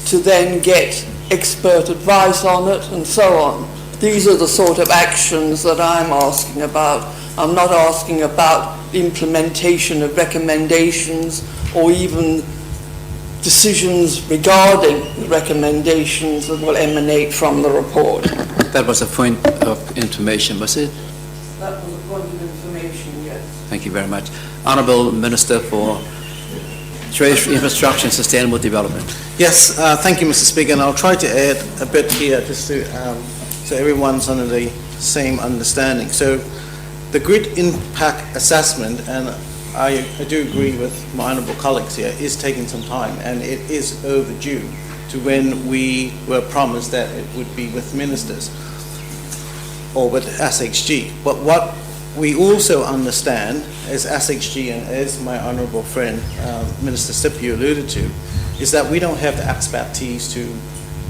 to then get expert advice on it, and so on. These are the sort of actions that I'm asking about. I'm not asking about implementation of recommendations or even decisions regarding the recommendations that will emanate from the report. That was a point of information, was it? That was a point of information, yes. Thank you very much. Honourable Minister for Treasury, Infrastructure and Sustainable Development. Yes, thank you, Mr. Speaker, and I'll try to add a bit here just to so everyone's under the same understanding. So the grid impact assessment, and I do agree with my honourable colleagues here, is taking some time, and it is overdue to when we were promised that it would be with ministers or with SHG. But what we also understand, as SHG and as my honourable friend Minister Scipio alluded to, is that we don't have the expertise to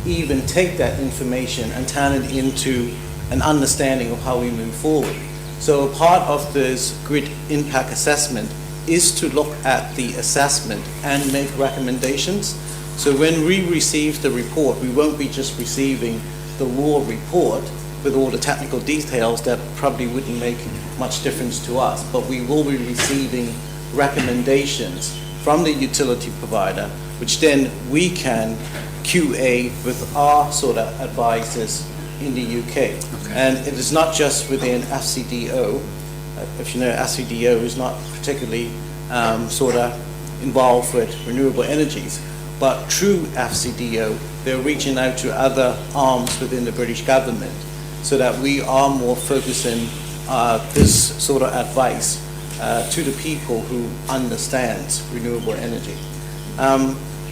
even take that information and turn it into an understanding of how we move forward. So part of this grid impact assessment is to look at the assessment and make recommendations. So when we receive the report, we won't be just receiving the raw report, with all the technical details that probably wouldn't make much difference to us, but we will be receiving recommendations from the utility provider, which then we can QA with our sort of advisors in the UK. And it is not just within FCDO. If you know, FCDO is not particularly sort of involved with renewable energies, but through FCDO, they're reaching out to other arms within the British government so that we are more focusing this sort of advice to the people who understand renewable energy.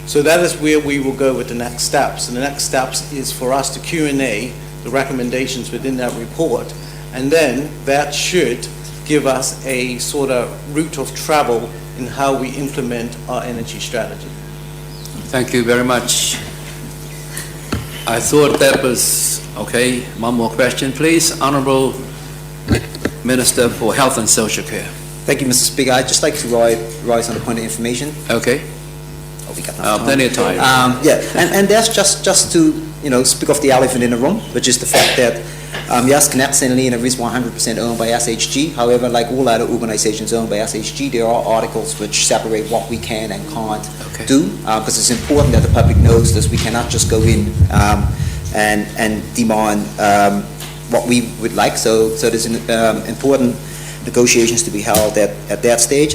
So that is where we will go with the next steps. And the next steps is for us to Q&A the recommendations within that report, and then that should give us a sort of route of travel in how we implement our energy strategy. Thank you very much. I thought that was okay. One more question, please. Honourable Minister for Health and Social Care. Thank you, Mr. Speaker. I'd just like to rise on a point of information. Okay. Oh, we got enough time. Plenty of time. Yeah, and that's just to speak of the elephant in the room, which is the fact that yes, Connect St. Helena is 100% owned by SHG. However, like all other organizations owned by SHG, there are articles which separate what we can and can't do, because it's important that the public knows this. We cannot just go in and demand what we would like. So there's important negotiations to be held at that stage.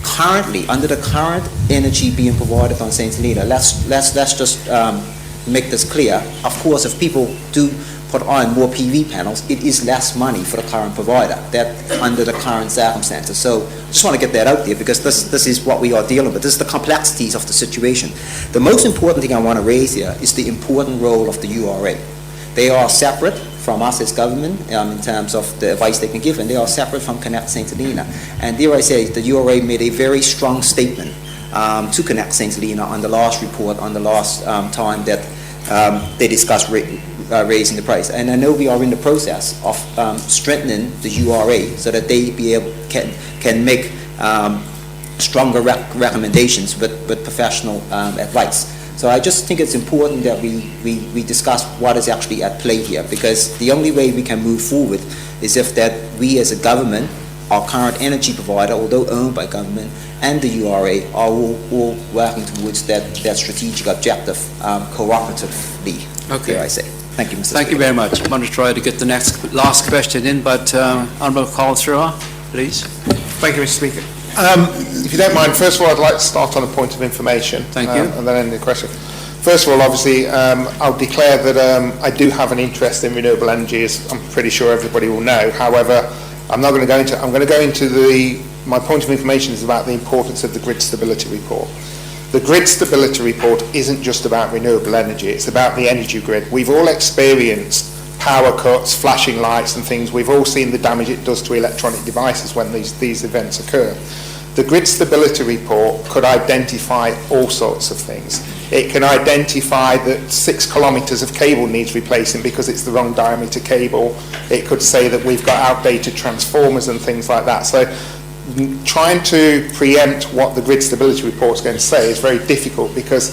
Currently, under the current energy being provided on St. Helena, let's just make this clear. Of course, if people do put on more PV panels, it is less money for the current provider, that under the current circumstances. So I just want to get that out there, because this is what we are dealing with. This is the complexities of the situation. The most important thing I want to raise here is the important role of the URA. They are separate from us as government in terms of the advice they can give, and they are separate from Connect St. Helena. And dare I say, the URA made a very strong statement to Connect St. Helena on the last report, on the last time that they discussed raising the price. And I know we are in the process of strengthening the URA so that they can make stronger recommendations with professional advice. So I just think it's important that we discuss what is actually at play here, because the only way we can move forward is if that we as a government, our current energy provider, although owned by government, and the URA are all working towards that strategic objective cooperatively, dare I say. Thank you, Mr. Thank you very much. I'm going to try to get the last question in, but Honourable Carl Thrower, please. Thank you, Mr. Speaker. If you don't mind, first of all, I'd like to start on a point of information. Thank you. And then end the question. First of all, obviously, I'll declare that I do have an interest in renewable energy, as I'm pretty sure everybody will know. However, I'm not going to go into. I'm going to go into my point of information is about the importance of the grid stability report. The grid stability report isn't just about renewable energy. It's about the energy grid. We've all experienced power cuts, flashing lights and things. We've all seen the damage it does to electronic devices when these events occur. The grid stability report could identify all sorts of things. It can identify that 6 kilometres of cable needs replacing because it's the wrong diameter cable. It could say that we've got outdated transformers and things like that. So trying to preempt what the grid stability report is going to say is very difficult, because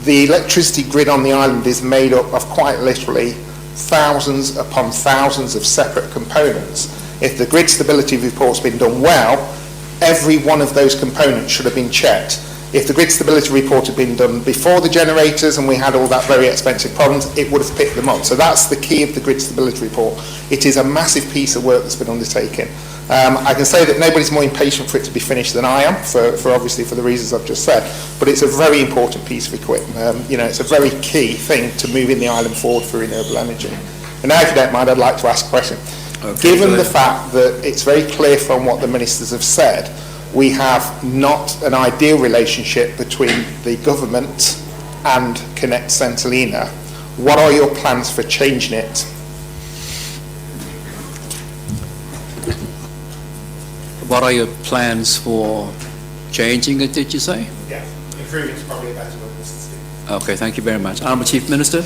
the electricity grid on the island is made up of quite literally thousands upon thousands of separate components. If the grid stability report's been done well, every one of those components should have been checked. If the grid stability report had been done before the generators and we had all that very expensive problems, it would have picked them up. So that's the key of the grid stability report. It is a massive piece of work that's been undertaken. I can say that nobody's more impatient for it to be finished than I am, for obviously for the reasons I've just said, but it's a very important piece of equipment. It's a very key thing to moving the island forward for renewable energy. And now, if you don't mind, I'd like to ask a question. Okay, given the fact that it's very clear from what the ministers have said, we have not an ideal relationship between the government and Connect St. Helena, what are your plans for changing it? What are your plans for changing it, did you say? Yeah, improving is probably a better word, Mr. Speaker. Okay, thank you very much. Honourable Chief Minister?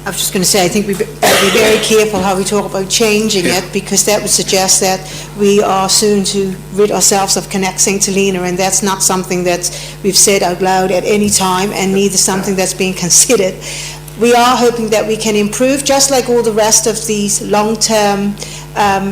I was just going to say, I think we've got to be very careful how we talk about changing it, because that would suggest that we are soon to rid ourselves of Connect St. Helena, and that's not something that we've said out loud at any time, and neither something that's being considered. we are hoping that we can improve, just like all the rest of these long-term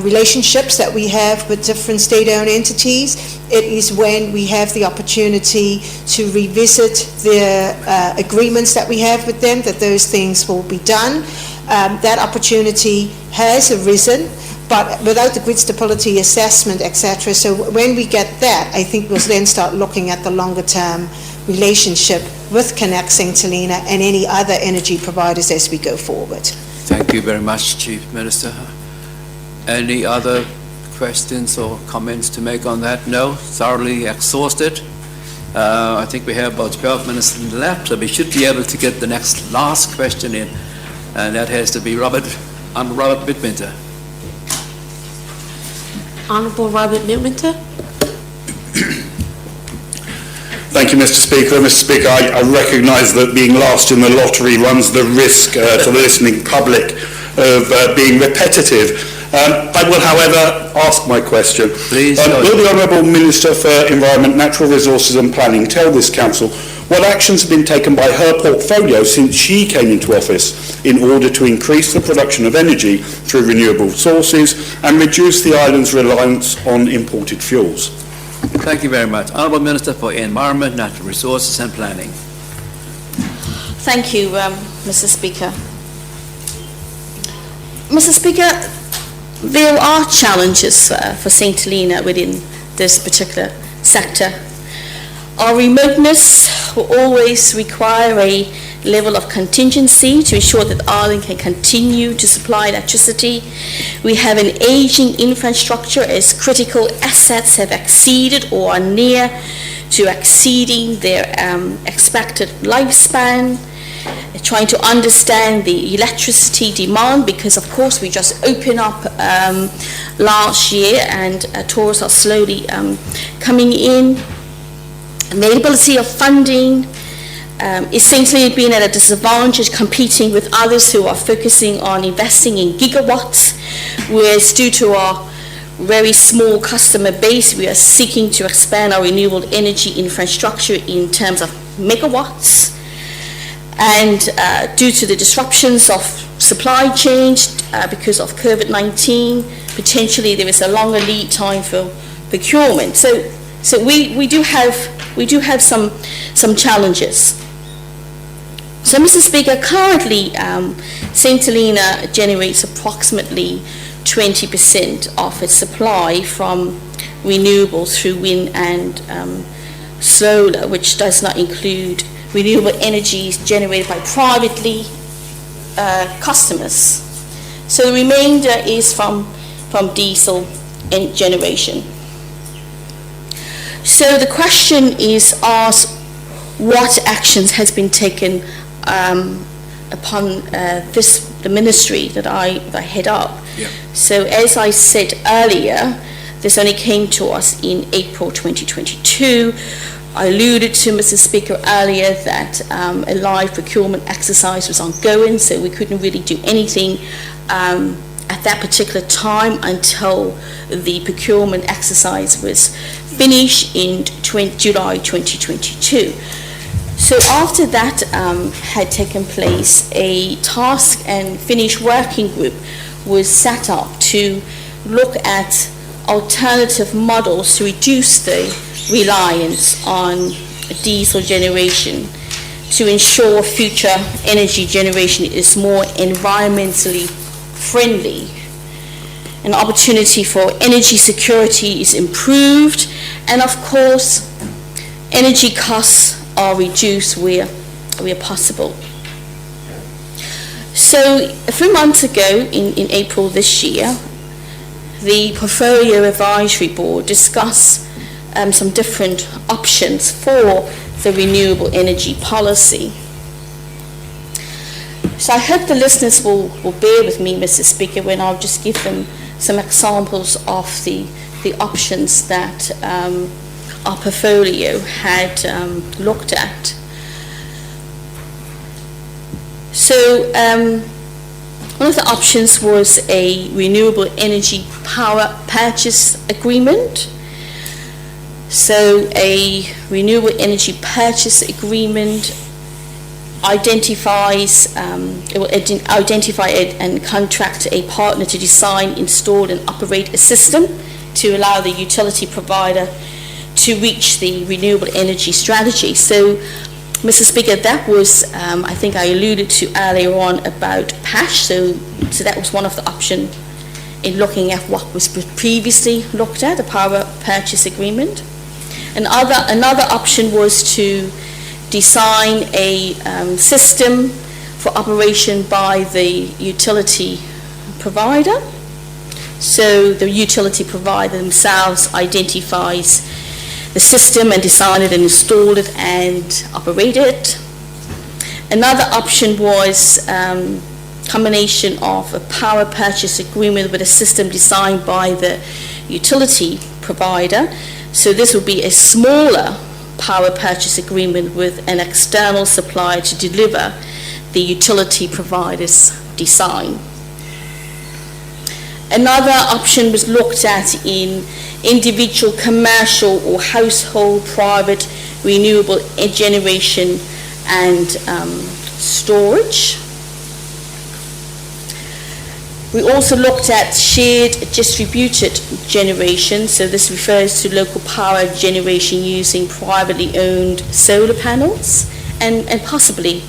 relationships that we have with different state-owned entities. It is when we have the opportunity to revisit the agreements that we have with them that those things will be done. That opportunity has arisen, but without the grid stability assessment, etc. So when we get that, I think we'll then start looking at the longer-term relationship with Connect St. Helena and any other energy providers as we go forward. Thank you very much, Chief Minister. Any other questions or comments to make on that? No? Thoroughly exhausted? I think we have about 12 minutes left, so we should be able to get the last question in, and that has to be Robert Midwinter. Honourable Robert Midwinter. Thank you, Mr. Speaker. Mr. Speaker, I recognise that being last in the lottery runs the risk to the listening public of being repetitive. I will, however, ask my question. Please. Will the Honourable Minister for Environment, Natural Resources and Planning tell this Council what actions have been taken by her portfolio since she came into office in order to increase the production of energy through renewable sources and reduce the island's reliance on imported fuels? Thank you very much. Honourable Minister for Environment, Natural Resources and Planning. Thank you, Mr. Speaker. Mr. Speaker, there are challenges for St. Helena within this particular sector. Our remoteness will always require a level of contingency to ensure that Ireland can continue to supply electricity. We have an aging infrastructure as critical assets have exceeded or are near to exceeding their expected lifespan. Trying to understand the electricity demand, because of course we just opened up last year and tourists are slowly coming in. Availability of funding essentially being at a disadvantage competing with others who are focusing on investing in gigawatts, whereas due to our very small customer base we are seeking to expand our renewable energy infrastructure in terms of megawatts. And due to the disruptions of supply chains because of COVID-19, potentially there is a longer lead time for procurement. So we do have some challenges. So, Mr. Speaker, currently St. Helena generates approximately 20% of its supply from renewables through wind and solar, which does not include renewable energy generated by privately customers. So the remainder is from diesel generation. So the question is asked, what actions has been taken upon the ministry that I head up? Yeah. So as I said earlier, this only came to us in April 2022. I alluded to, Mr. Speaker, earlier that a live procurement exercise was ongoing, so we couldn't really do anything at that particular time until the procurement exercise was finished in July 2022. So after that had taken place, a task and finish working group was set up to look at alternative models to reduce the reliance on diesel generation to ensure future energy generation is more environmentally friendly. An opportunity for energy security is improved, and of course energy costs are reduced where possible. So a few months ago in April this year, the Portfolio Advisory Board discussed some different options for the renewable energy policy. So I hope the listeners will bear with me, Mr. Speaker, when I'll just give them some examples of the options that our portfolio had looked at. So one of the options was a renewable energy power purchase agreement. So a renewable energy purchase agreement it will identify and contract a partner to design, install and operate a system to allow the utility provider to reach the renewable energy strategy. So, Mr. Speaker, that was, I think I alluded to earlier on about PASH, so that was one of the options in looking at what was previously looked at, the power purchase agreement. Another option was to design a system for operation by the utility provider. So the utility provider themselves identifies the system and design it and install it and operate it. Another option was combination of a power purchase agreement with a system designed by the utility provider. So this would be a smaller power purchase agreement with an external supplier to deliver the utility provider's design. Another option was looked at in individual commercial or household private renewable generation and storage. We also looked at shared distributed generation, so this refers to local power generation using privately owned solar panels and possibly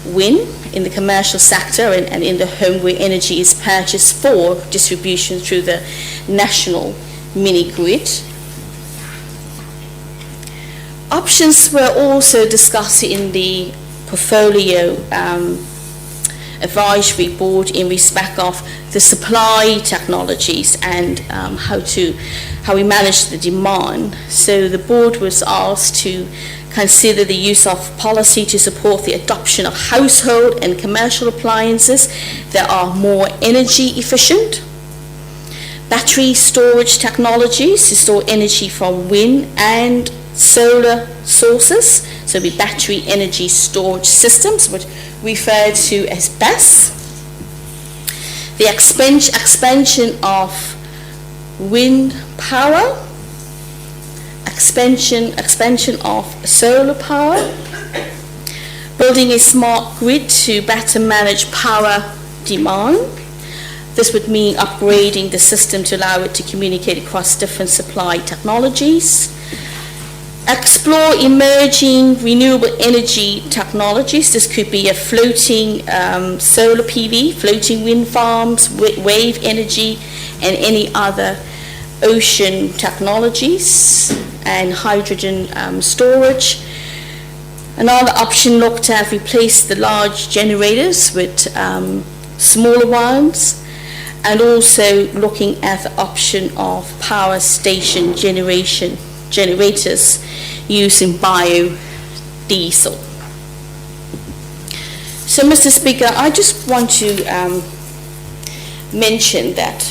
wind in the commercial sector and in the home where energy is purchased for distribution through the national mini-grid. Options were also discussed in the portfolio advisory board in respect of the supply technologies and how we manage the demand. So the board was asked to consider the use of policy to support the adoption of household and commercial appliances that are more energy efficient, battery storage technologies to store energy from wind and solar sources, so the battery energy storage systems, which referred to as BESS, the expansion of wind power, expansion of solar power, building a smart grid to better manage power demand. This would mean upgrading the system to allow it to communicate across different supply technologies. Explore emerging renewable energy technologies. This could be a floating solar PV, floating wind farms, wave energy, and any other ocean technologies, and hydrogen storage. Another option looked at replace the large generators with smaller ones, and also looking at the option of power station generators using biodiesel. So, Mr. Speaker, I just want to mention that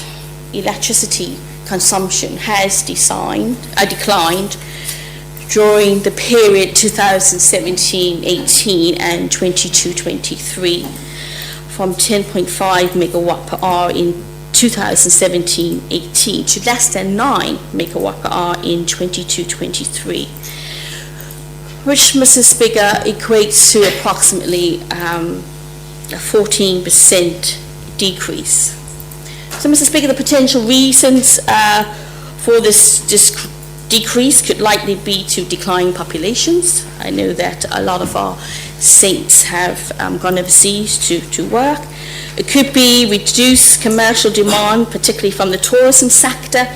electricity consumption has declined during the period 2017-18 and 22-23 from 10.5 megawatt per hour in 2017-18 to less than 9 megawatt per hour in 22-23, which, Mr. Speaker, equates to approximately a 14% decrease. So, Mr. Speaker, the potential reasons for this decrease could likely be to declining populations. I know that a lot of our saints have gone overseas to work. It could be reduced commercial demand, particularly from the tourism sector,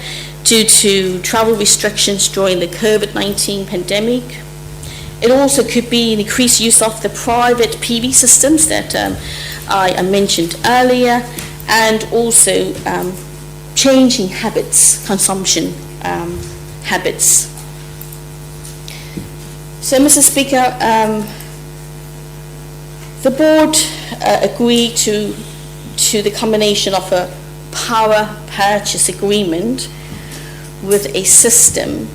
due to travel restrictions during the COVID-19 pandemic. It also could be an increased use of the private PV systems that I mentioned earlier, and also changing habits, consumption habits. So, Mr. Speaker, the board agreed to the combination of a power purchase agreement with a system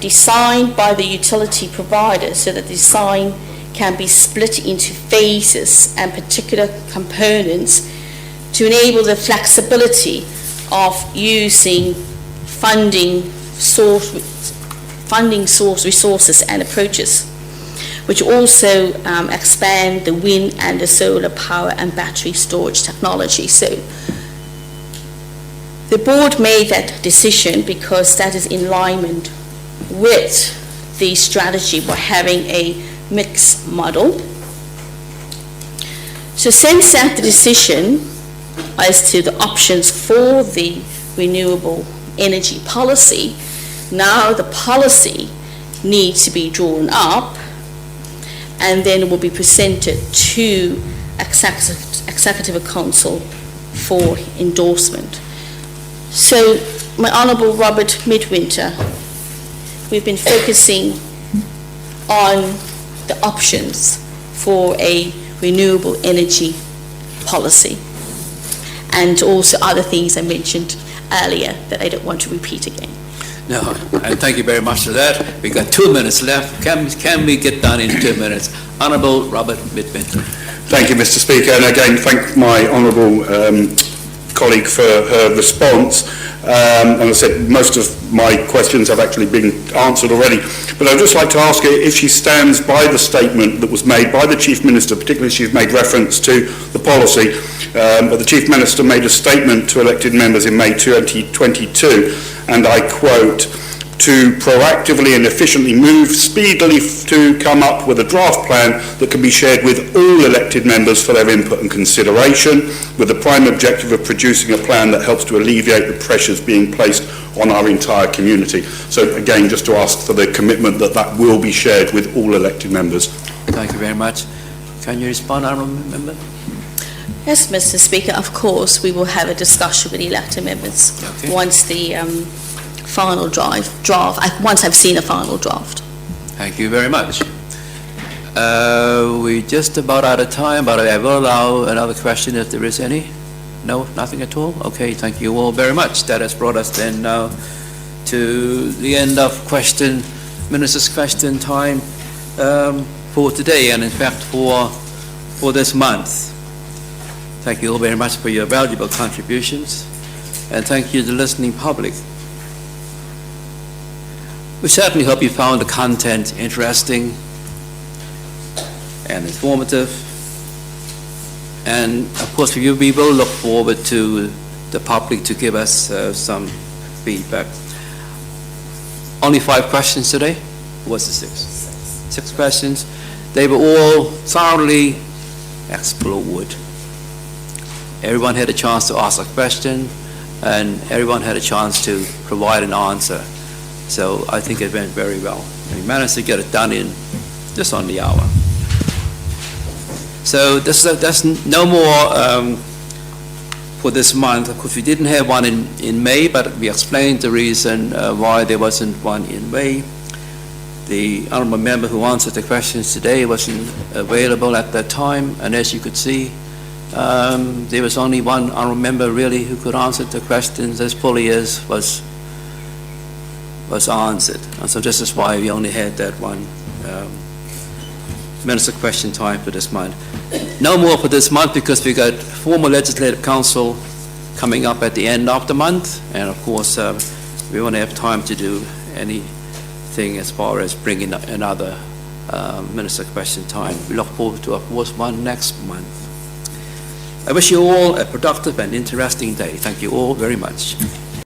designed by the utility provider, so that the design can be split into phases and particular components to enable the flexibility of using funding source resources and approaches. which also expand the wind and the solar power and battery storage technology. So the board made that decision because that is in alignment with the strategy by having a mixed model. So since that decision as to the options for the renewable energy policy, now the policy needs to be drawn up and then will be presented to Executive Council for endorsement. So, my Honourable Robert Midwinter, we've been focusing on the options for a renewable energy policy and also other things I mentioned earlier that I don't want to repeat again. No, and thank you very much for that. We've got 2 minutes left. Can we get done in 2 minutes? Honourable Robert Midwinter. Thank you, Mr. Speaker, and again, thank my honourable colleague for her response. And I said most of my questions have actually been answered already. But I'd just like to ask her if she stands by the statement that was made by the Chief Minister, particularly she's made reference to the policy, but the Chief Minister made a statement to elected members in May 2022, and I quote, to proactively and efficiently move speedily to come up with a draft plan that can be shared with all elected members for their input and consideration, with the prime objective of producing a plan that helps to alleviate the pressures being placed on our entire community. So again, just to ask for the commitment that that will be shared with all elected members. Thank you very much. Can you respond, Honourable Member? Yes, Mr. Speaker, of course, we will have a discussion with the elected members once the final draft, once I've seen a final draft. Thank you very much. We're just about out of time, but I will allow another question if there is any. No, nothing at all? Okay, thank you all very much. That has brought us then now to the end of Minister's question time for today, and in fact for this month. Thank you all very much for your valuable contributions, and thank you to the listening public. We certainly hope you found the content interesting and informative. And of course, we will look forward to the public to give us some feedback. Only 5 questions today? What's the 6? 6 questions. They were all thoroughly explored. Everyone had a chance to ask a question, and everyone had a chance to provide an answer. So I think it went very well. We managed to get it done in just on the hour. So that's no more for this month. Of course, we didn't have one in May, but we explained the reason why there wasn't one in May. The honourable member who answered the questions today wasn't available at that time, and as you could see, there was only one honourable member really who could answer the questions as fully as was answered. And so this is why we only had that one Minister question time for this month. No more for this month because we got formal Legislative Council coming up at the end of the month, and of course we won't have time to do anything as far as bringing another Minister question time. We look forward to, of course, one next month. I wish you all a productive and interesting day. Thank you all very much.